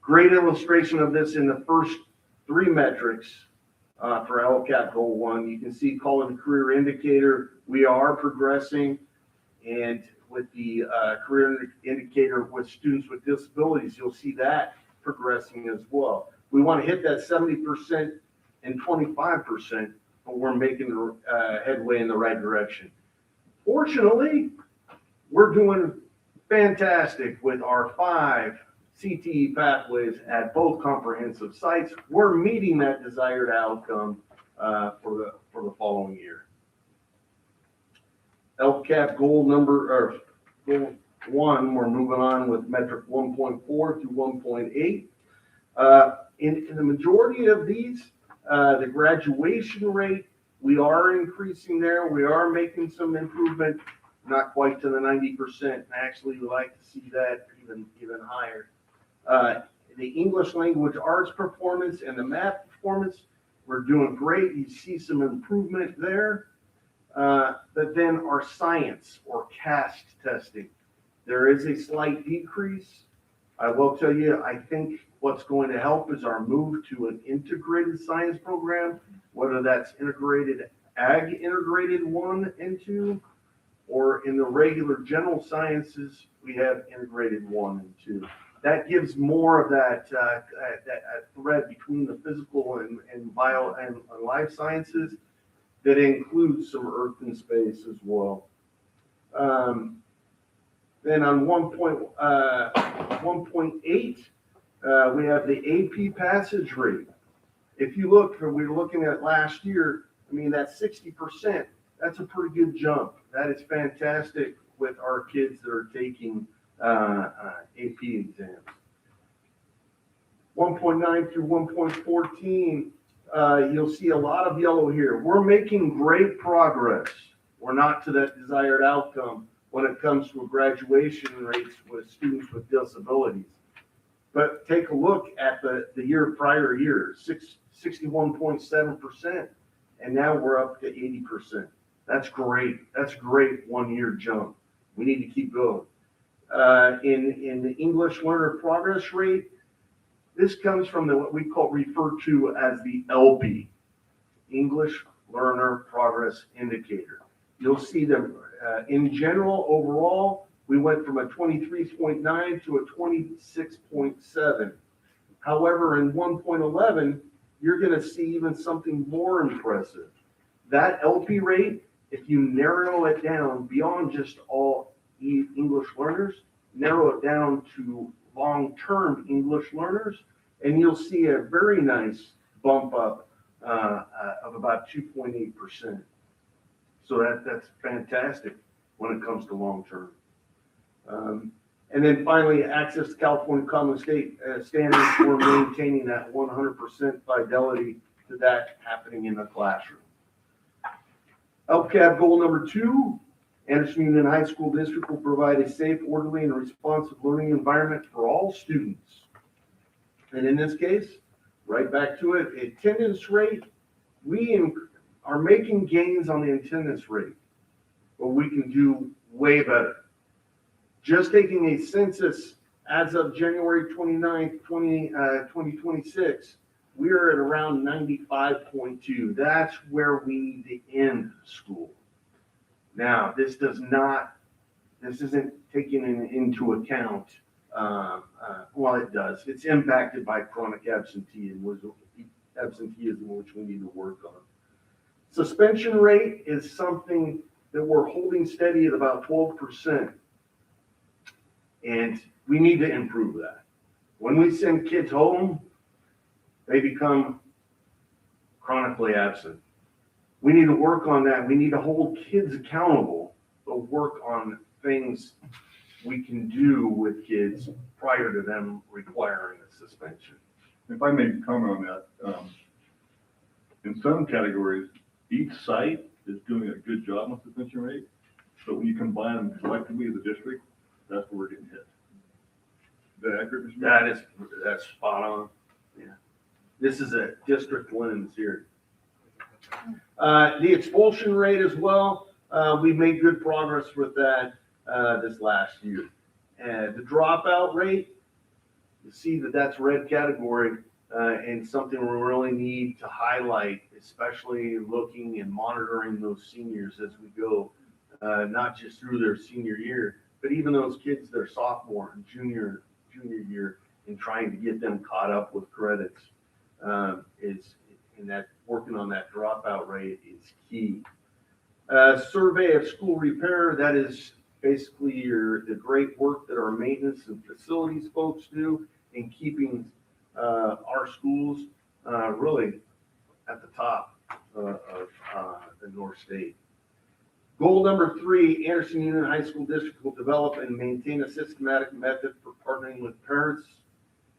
Great illustration of this in the first 3 metrics for LCAP Goal 1. You can see college career indicator, we are progressing. And with the career indicator with students with disabilities, you'll see that progressing as well. We want to hit that 70% and 25%, but we're making headway in the right direction. Fortunately, we're doing fantastic with our 5 CTE pathways at both comprehensive sites. We're meeting that desired outcome for the following year. LCAP goal 1, we're moving on with metric 1.4 through 1.8. In the majority of these, the graduation rate, we are increasing there. We are making some improvement, not quite to the 90%. Actually, we like to see that even higher. The English language arts performance and the math performance, we're doing great. You see some improvement there. But then our science or CAST testing, there is a slight decrease. I will tell you, I think what's going to help is our move to an integrated science program, whether that's integrated ag integrated 1 and 2, or in the regular general sciences, we have integrated 1 and 2. That gives more of that thread between the physical and bio and life sciences that includes some earth and space as well. Then on 1.8, we have the AP passage rate. If you look, we're looking at last year, I mean, that's 60%. That's a pretty good jump. That is fantastic with our kids that are taking AP exams. 1.9 through 1.14, you'll see a lot of yellow here. We're making great progress. We're not to that desired outcome when it comes to graduation rates with students with disabilities. But take a look at the prior year, 61.7%, and now we're up to 80%. That's great. That's a great 1-year jump. We need to keep going. In the English learner progress rate, this comes from what we refer to as the LP, English Learner Progress Indicator. You'll see that in general, overall, we went from a 23.9 to a 26.7. However, in 1.11, you're going to see even something more impressive. That LP rate, if you narrow it down beyond just all English learners, narrow it down to long-term English learners, and you'll see a very nice bump up of about 2.8%. So that's fantastic when it comes to long-term. And then finally, access to California Common State standards, we're maintaining that 100% fidelity to that happening in the classroom. LCAP goal number 2, Anderson Union High School District will provide a safe, orderly, and responsive learning environment for all students. And in this case, right back to it, attendance rate, we are making gains on the attendance rate, but we can do way better. Just taking a census as of January 29th, 2026, we are at around 95.2. That's where we need to end school. Now, this isn't taking into account, well, it does. It's impacted by chronic absenteeism, which we need to work on. Suspension rate is something that we're holding steady at about 12%. And we need to improve that. When we send kids home, they become chronically absent. We need to work on that. We need to hold kids accountable, but work on things we can do with kids prior to them requiring a suspension. If I may comment on that, in some categories, each site is doing a good job on suspension rate, but when you combine them collectively as a district, that's where we're getting hit. Is that accurate, Mr. Mayor? That's spot on. Yeah. This is a district wins here. The expulsion rate as well, we've made good progress with that this last year. And the dropout rate, you see that that's red category and something we really need to highlight, especially looking and monitoring those seniors as we go, not just through their senior year, but even those kids that are sophomore and junior year, and trying to get them caught up with credits working on that dropout rate is key. Survey of school repair, that is basically the great work that our maintenance and facilities folks do in keeping our schools really at the top of the North State. Goal number 3, Anderson Union High School District will develop and maintain a systematic method for partnering with parents,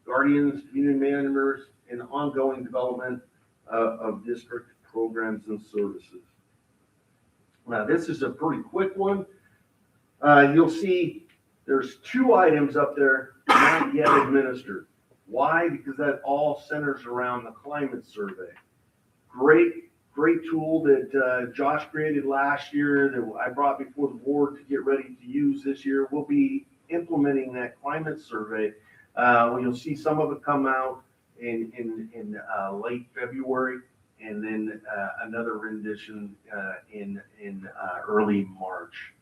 guardians, community members, and ongoing development of district programs and services. Now, this is a pretty quick one. You'll see there's 2 items up there not yet administered. Why? Because that all centers around the climate survey. Great tool that Josh created last year that I brought before the board to get ready to use this year. We'll be implementing that climate survey. You'll see some of it come out in late February, and then another rendition in early March.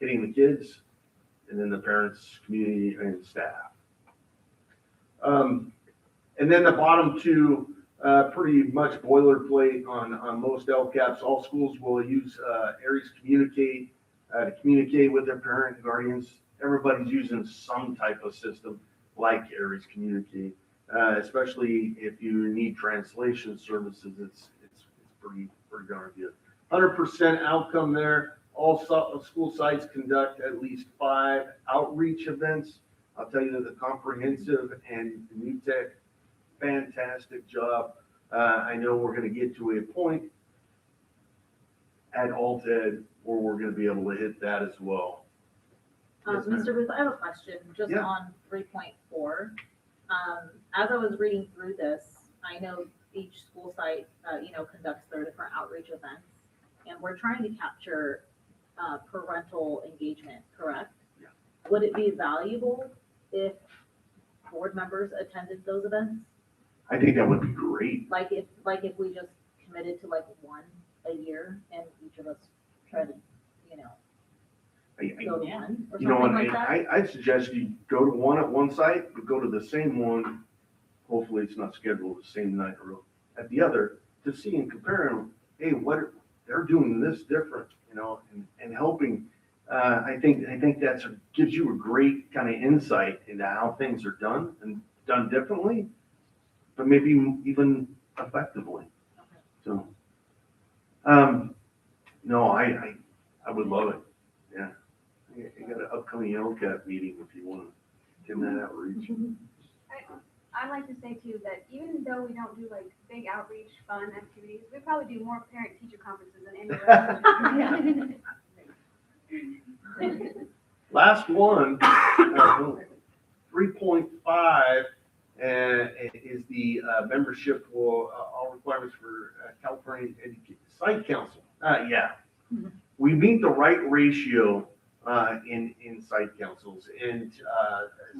Hitting the kids, and then the parents, community, and staff. And then the bottom 2, pretty much boilerplate on most LCAPs. All schools will use Aries Communicate to communicate with their parent and guardians. Everybody's using some type of system like Aries Communicate, especially if you need translation services. It's pretty darn good. 100% outcome there. All school sites conduct at least 5 outreach events. I'll tell you that the comprehensive and New Tech, fantastic job. I know we're going to get to a point at Alted where we're going to be able to hit that as well. Yes, Mr. Booth, I have a question just on 3.4. As I was reading through this, I know each school site, conducts their different outreach events, and we're trying to capture parental engagement, correct? Yeah. Would it be valuable if board members attended those events? I think that would be great. Like if we just committed to like 1 a year and each of us try to, go to one or something like that? I'd suggest you go to one at one site, but go to the same one. Hopefully it's not scheduled the same night or at the other, to see and compare them. Hey, what they're doing this different, and helping. I think that gives you a great kind of insight into how things are done and done differently, but maybe even effectively. So, no, I would love it. Yeah. You got an upcoming LCAP meeting if you want to give that outreach. I'd like to say too that even though we don't do like big outreach fun activities, we probably do more parent-teacher conferences than any rest. Last one, 3.5 is the membership for all requirements for California Site Council. We meet the right ratio in site councils, and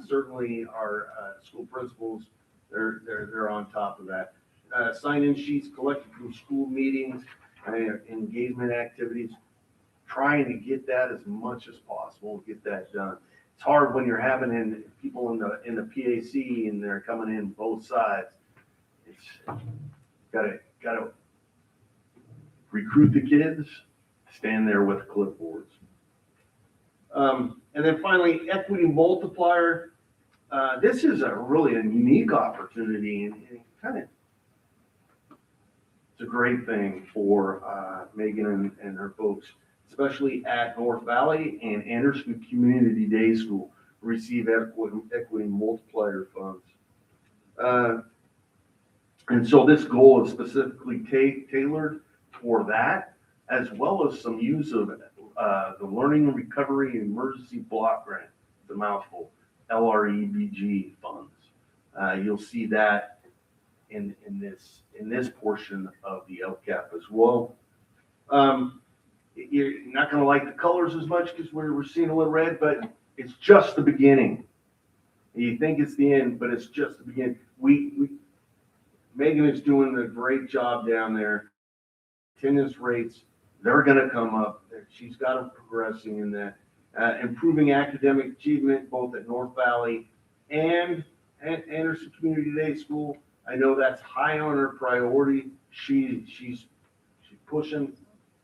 certainly our school principals, they're on top of that. Sign-in sheets collected from school meetings, engagement activities. much as possible, get that done. It's hard when you're having people in the PAC and they're coming in both sides. It's gotta recruit the kids, stand there with clipboards. And then finally, equity multiplier. This is a really unique opportunity and kind of, it's a great thing for Megan and her folks, especially at North Valley and Anderson Community Day School, receive equity multiplier funds. And so this goal is specifically tailored for that, as well as some use of the Learning and Recovery Emergency Block Grant, the mouthful, LREBG funds. You'll see that in this portion of the LCAP as well. You're not going to like the colors as much because we're seeing a little red, but it's just the beginning. You think it's the end, but it's just the beginning. Megan is doing a great job down there. Attendance rates, they're going to come up. She's got them progressing in that. Improving academic achievement both at North Valley and at Anderson Community Day School. I know that's high on her priority. She's pushing,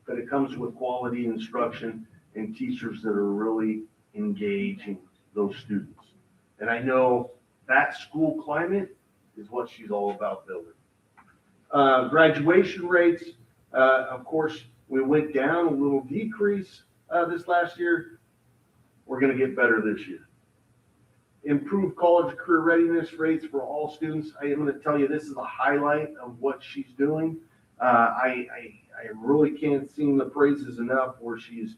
but it comes with quality instruction and teachers that are really engaging those students. And I know that school climate is what she's all about building. Graduation rates, of course, we went down a little decrease this last year. We're going to get better this year. Improved college career readiness rates for all students. I am going to tell you this is a highlight of what she's doing. I really can't sing the praises enough where she's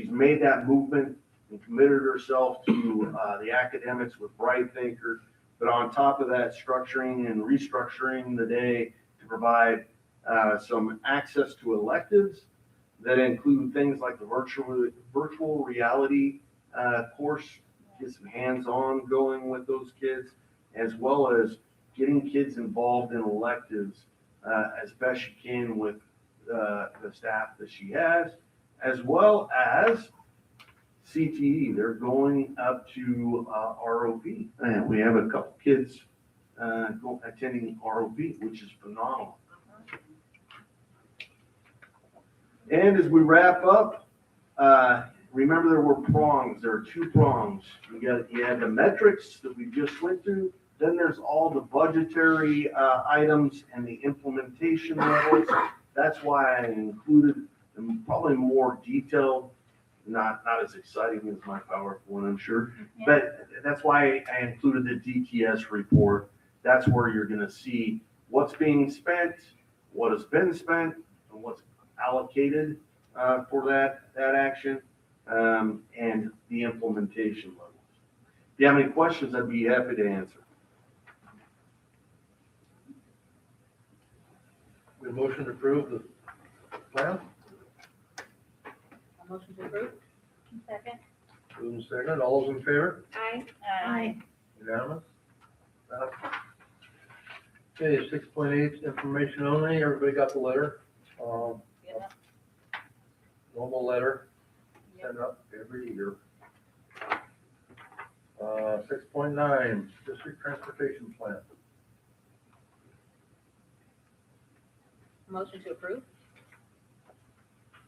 made that movement and committed herself to the academics with Bright Thinker. But on top of that, structuring and restructuring the day to provide some access to electives that include things like the virtual reality course, get some hands-on going with those kids, as well as getting kids involved in electives as best she can with the staff that she has, as well as CTE. They're going up to ROP, and we have a couple kids attending ROP, which is phenomenal. And as we wrap up, remember there were prongs. There are two prongs. You had the metrics that we just went through. Then there's all the budgetary items and the implementation levels. That's why I included them, probably more detailed, not as exciting as my PowerPoint, I'm sure. Yeah. But that's why I included the DTS report. That's where you're going to see what's being spent, what has been spent, and what's allocated for that action, and the implementation levels. If you have any questions, I'd be happy to answer. We motion to approve the plan? A motion to approve? Second. Moving second, all those in favor? Aye. Aye. Unanimous? Okay, 6.8, information only. Everybody got the letter? Yep. Normal letter, sent up every year. 6.9, district transportation plan. Motion to approve?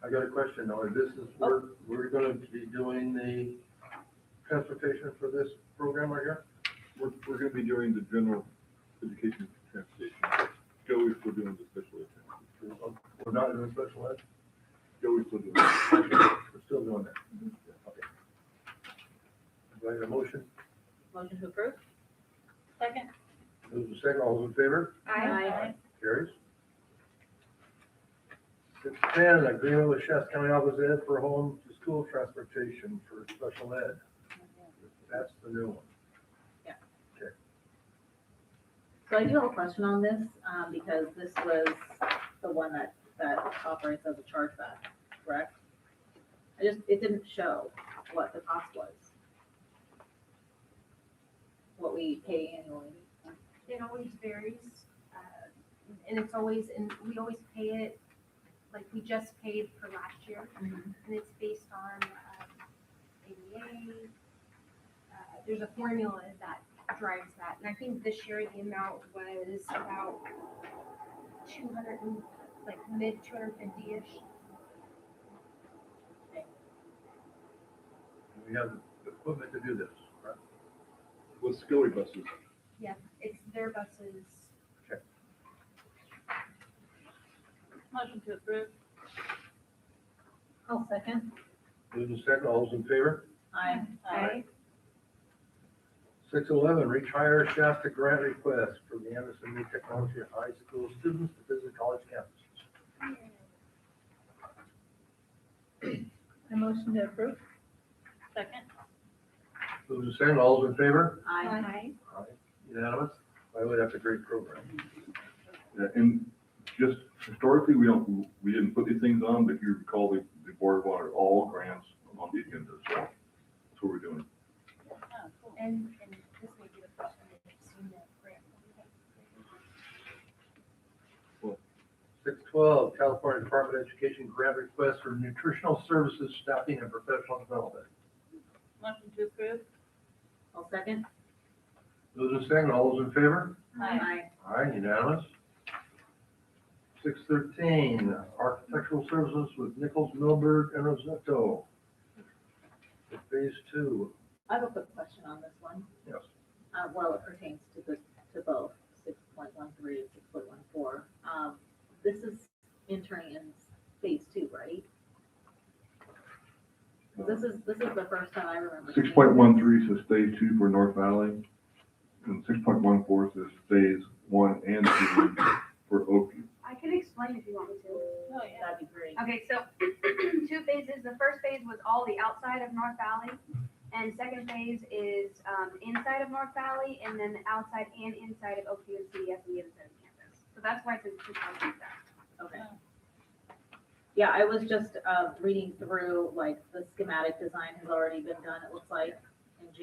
I got a question though. This is where we're gonna be doing the transportation for this program right here? We're gonna be doing the general education transportation. Joey's still doing the special ed. We're not doing special ed? Joey's still doing that. We're still doing that. Okay. Do I get a motion? Motion to approve? Second. Move the second, all those in favor? Aye. Carries. 6.10, agreement with Shasta County Office of Ed for home to school transportation for special ed. That's the new one. Yeah. Okay. So I do have a question on this, because this was the one that operates as a chargeback, correct? It didn't show what the cost was. What we pay annually. It always varies, and it's always, and we always pay it, like we just paid for last year, and it's based on ADA. There's a formula that drives that, and I think this year the amount was about 200, like mid 250-ish. We have the equipment to do this, right? With Skilly buses. Yeah, it's their buses. Motion to approve. I'll second. Move in second, all those in favor? Aye. Aye. 611, retire Shasta grant request for the Anderson New Technology High School students to visit college campuses. I motion to approve. Second. Move in second, all those in favor? Aye. Aye. Unanimous? By the way, that's a great program. Yeah, and just historically, we didn't put these things on, but if you recall, the board wanted all grants on the agenda, so that's what we're doing. Oh, cool. And this may be the first time they've seen that grant. 612, California Department of Education grant request for nutritional services, staffing, and professional development. Motion to approve. I'll second. Move in second, all those in favor? Aye. Aye, unanimous. 613, architectural services with Nichols, Milberg, and Rosetto. Phase 2. I have a quick question on this one. Yes. Well, it pertains to both 6.13 and 6.14. This is entering in phase 2, right? 'Cause this is the first time I remember. 6.13 says phase 2 for North Valley, and 6.14 says phase 1 and 2 for Oakview. I can explain if you want me to. Oh, yeah. That'd be great. Okay, so 2 phases. The first phase was all the outside of North Valley, and second phase is inside of North Valley, and then the outside and inside of Oakview and CDS and the other side of campus. So that's why it says 2.13. Okay. Yeah, I was just reading through, like, the schematic design has already been done, it looks like, in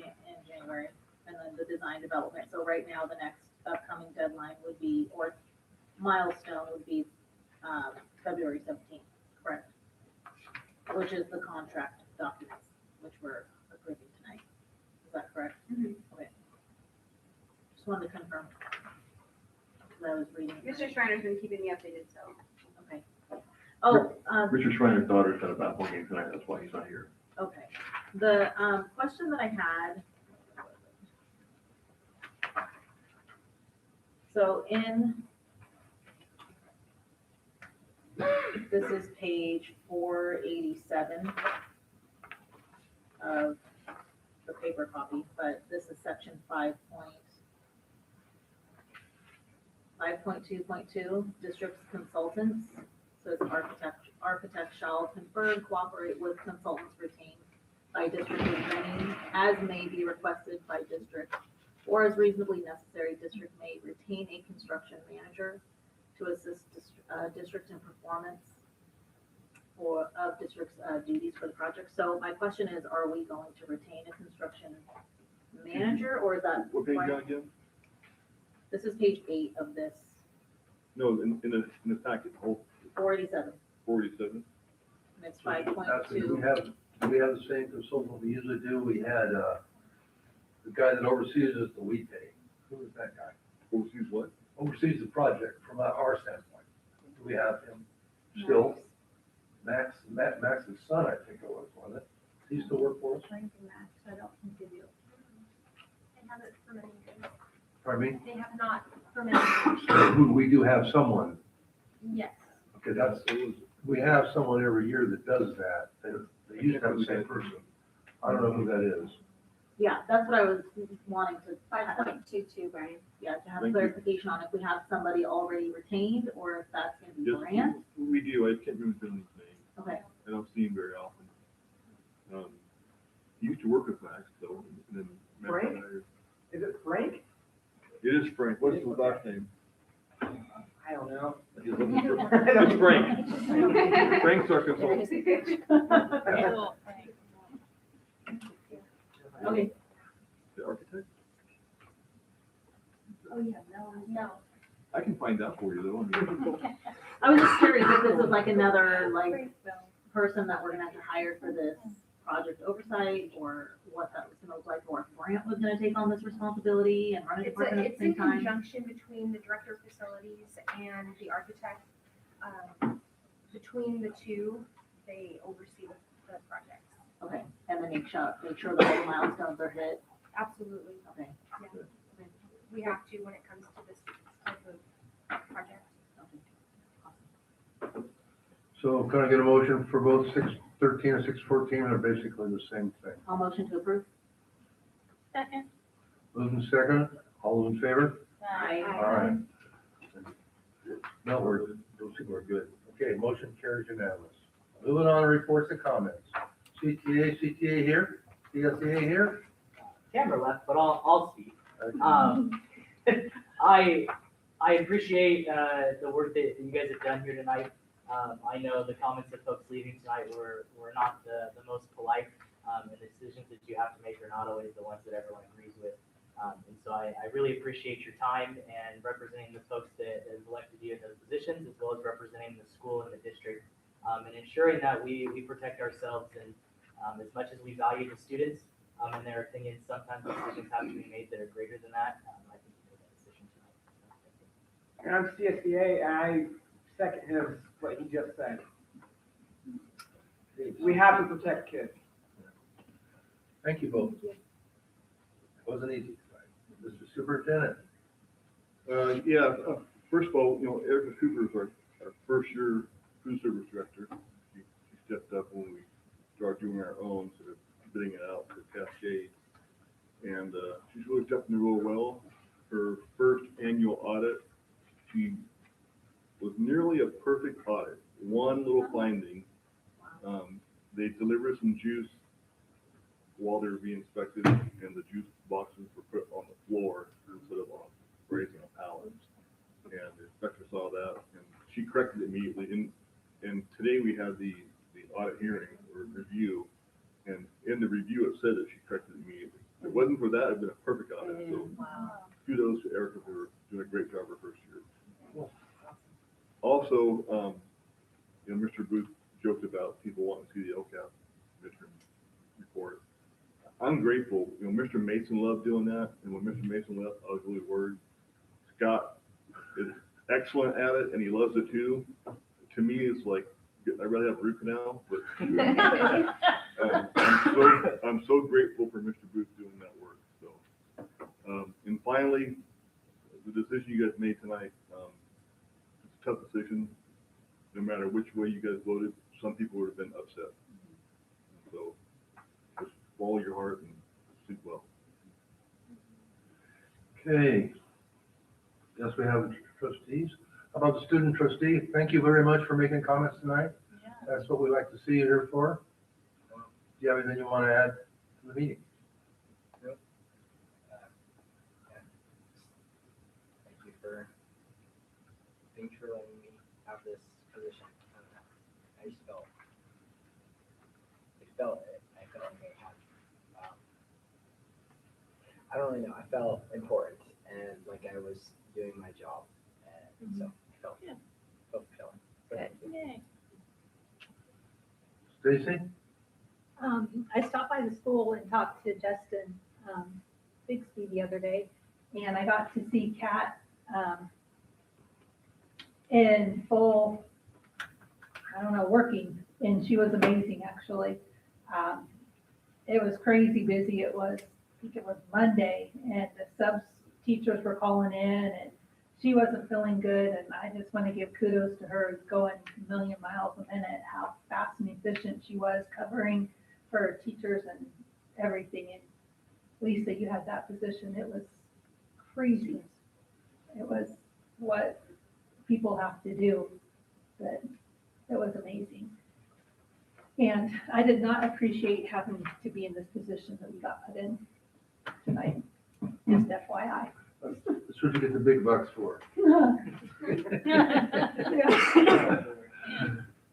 January, and then the design development. So right now, the next upcoming deadline would be, or milestone would be February 17th, correct? Which is the contract documents, which we're approving tonight. Is that correct? Mhm. Okay. Just wanted to confirm. Because I was reading. Mr. Schreiner's been keeping me updated, so. Okay. Oh, Richard Schreiner's daughter's at a basketball game tonight, that's why he's not here. okay. The question that I had. So this is page 487 of the paper copy, but this is section 5.2.2, district's consultants. So it's architect shall confer and cooperate with consultants retained by district as may be requested by district, or as reasonably necessary, district may retain a construction manager to assist district in performance of district's duties for the project. So my question is, are we going to retain a construction manager, or is that? What page you got again? This is page 8 of this, No, in the packet, 487, 47. and it's That's what 5.2. we have the same consultant we usually do. We had, the guy that oversees us, the we pay. Who is that guy? Overseas what? Oversees the project from our standpoint. Do we have him still? Max's son, I think it was, wasn't it? He still work for us? I don't think they do. They haven't permitted. Pardon me? They have not permitted. We do have someone. Yes. Okay, we have someone every year that does that. They usually have the same person. I don't know who that is. Yeah, that's what I was wanting to. 5.22, Brian. Yeah, to have Thank you. clarification on if we have somebody already retained, or if that's gonna be Yes, grant. we do, I can't remember his name. Okay, I don't see him very often. He used to work with Max, though, and then. Max Frank? and I- Is it Frank? It is Frank, what's his last name? I don't know. He's looking for- It's Frank. Frank's our consultant. Cool. okay. The architect? Oh, yeah, no. I can find out for you, though. I mean, I was just curious if this was like another, like, person that we're gonna have to hire for this project oversight or what that was gonna look like, or if Brant was gonna take on this responsibility and run a department at It's the in same time? conjunction between the director of facilities and the architect. Between the two, they oversee the projects. Okay, and then make sure that all the milestones are hit. Absolutely. Okay. Yeah. We have to when it comes to this type of project. So can I get a motion for both 613 and 614? They're basically the same thing. I'll motion to approve. Second. Moved in second, all in favor? Aye. All right. No, those people are good. Okay, motion carries unanimous. Moving on to reports and comments. CTA here? CSEA here? Camera left, but I'll speak. I appreciate the work that you guys have done here tonight. I know the comments of folks leaving tonight were not the most polite, and the decisions that you have to make are not always the ones that everyone agrees with. And so I really appreciate your time and representing the folks that have elected you in those positions, as well as representing the school and the district, and ensuring that we protect ourselves. And as much as we value the students and their opinions, sometimes decisions have to be made that are greater than that. I think you made that decision tonight. And I'm CSBA, and I second what he just said. We have to protect kids. Thank you both. It wasn't easy. Mr. Superintendent. First of all, Erica Cooper is our first year food service director. She stepped up when we started doing our own, sort of bidding it out to Cascade. And she's really stepped in the role well. Her first annual audit, she was nearly a perfect audit. One little finding, they delivered some juice while they were being inspected, and the juice boxes were put on the floor instead of on raising a pallet. And the inspector saw that, and she corrected it immediately. And today we had the audit hearing or review, and in the review it said that she corrected it immediately. If it wasn't for that, it'd been a perfect audit. So kudos to Erica for doing a great job her first year. Also, Mr. Booth joked about people wanting to see the LCAP midterm report. I'm grateful. Mr. Mason loved doing that, and when Mr. Mason left, I was really worried. Scott is excellent at it, and he loves it too. To me, it's like I'd rather have a root canal, but I'm so grateful for Mr. Booth doing that work. So, and finally, the decision you guys made tonight, it's a tough decision. No matter which way you guys voted, some people would have been upset. So just follow your heart and sleep well. Okay. Yes, we have the trustees. How about the student trustee? Thank you very much for making comments tonight. Yeah. That's what we like to see you here for. Do you have anything you want to add to the meeting? Thank you for letting me have this position. I just felt like I had, I don't really know, I felt important and like I was doing my job. And so I felt fulfilling. Good. Yay. Stacy? I stopped by the school and talked to Justin Bixby the other day, and I got to see Kat in full, working, and she was amazing, actually. It was crazy busy. I think it was Monday, and the subs teachers were calling in, and she wasn't feeling good, and I just want to give kudos to her going a million miles a minute, how fast and efficient she was covering for teachers and everything. And Lisa, you had that position. It was crazy. It was what people have to do, but it was amazing. And I did not appreciate having to be in this position that we got put in tonight, just FYI. That's what you get the big bucks for.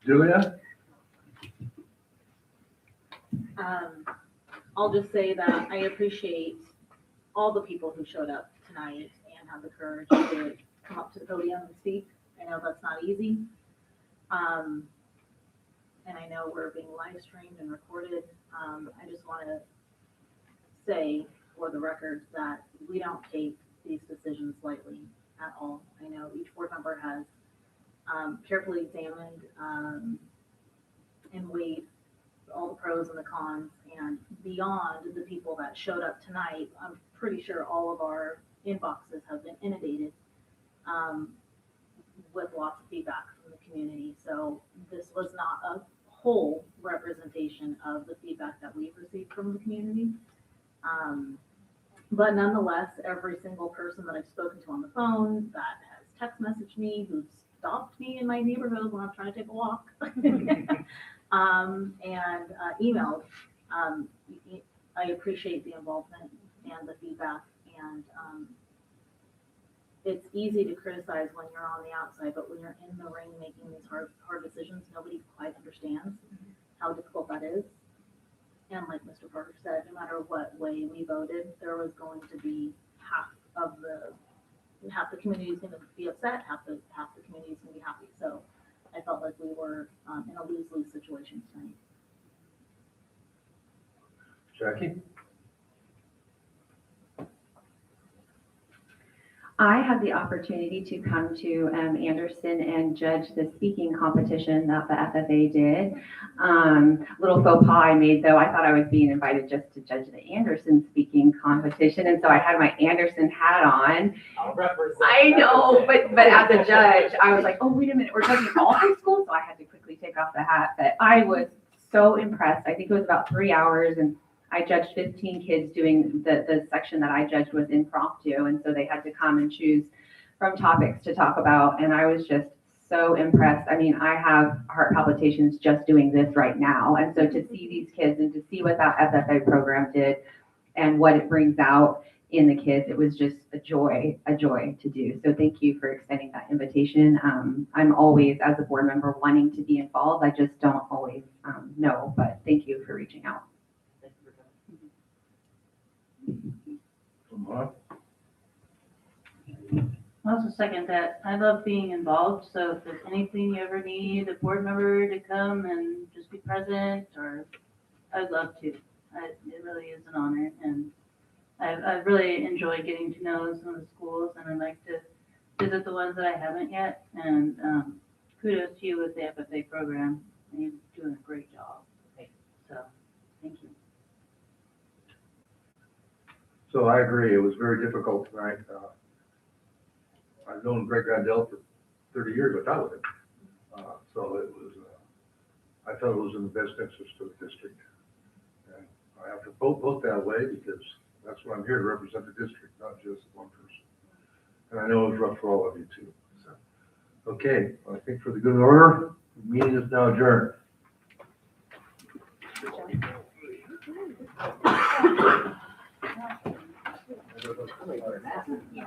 Julia? I'll just say that I appreciate all the people who showed up tonight and had the courage to come up to the podium and speak. I know that's not easy. and I know we're being live streamed and recorded. I just want to say for the record that we don't take these decisions lightly at all. I know each board member has carefully examined and weighed all the pros and the cons, and beyond the people that showed up tonight, I'm pretty sure all of our inboxes have been inundated with lots of feedback from the community. So this was not a whole representation of the feedback that we've received from the community. But nonetheless, every single person that I've spoken to on the phone, that has text messaged me, who's stopped me in my neighborhood when I'm trying to take a walk, and emailed, I appreciate the involvement and the feedback. And it's easy to criticize when you're on the outside, but when you're in the ring making these hard decisions, nobody quite understands how difficult that is. And like Mr. Parker said, no matter what way we voted, there was going to be half the community is going to be upset, half the community is going to be happy. So I felt like we were in a lose-lose situation tonight. Jackie? I had the opportunity to come to Anderson and judge the speaking competition that the FFA did. Little faux pas I made though, I thought I was being invited just to judge the Anderson speaking competition, and so I had my Anderson hat on. I know, but as a judge, I was like, oh, wait a minute, we're judging all high school? So I had to quickly take off the hat, but I was so impressed. I think it was about 3 hours, and I judged 15 kids doing the section that I judged was impromptu. And so they had to come and choose from topics to talk about. And I was just so impressed. I mean, I have heart palpitations just doing this right now. And so to see these kids and to see what that FFA program did and what it brings out in the kids, it was just a joy to do. So thank you for extending that invitation. I'm always, as a board member, wanting to be involved. I just don't always know, but thank you for reaching out. I also second that. I love being involved, so if there's anything you ever need a board member to come and just be present, or I'd love to. It really is an honor, and I've really enjoyed getting to know some of the schools, and I'd like to visit the ones that I haven't yet, and kudos to you with the FFA program. You're doing a great job. So, thank you. So I agree, it was very difficult tonight. I've known Greg Gondel for 30 years, I thought with him. So it was, I felt it was in the best interest of the district. And I have to vote that way because that's what I'm here to represent the district, not just one person. And I know it was rough for all of you too. So, okay, I think for the good order, the meeting is now adjourned. Yeah.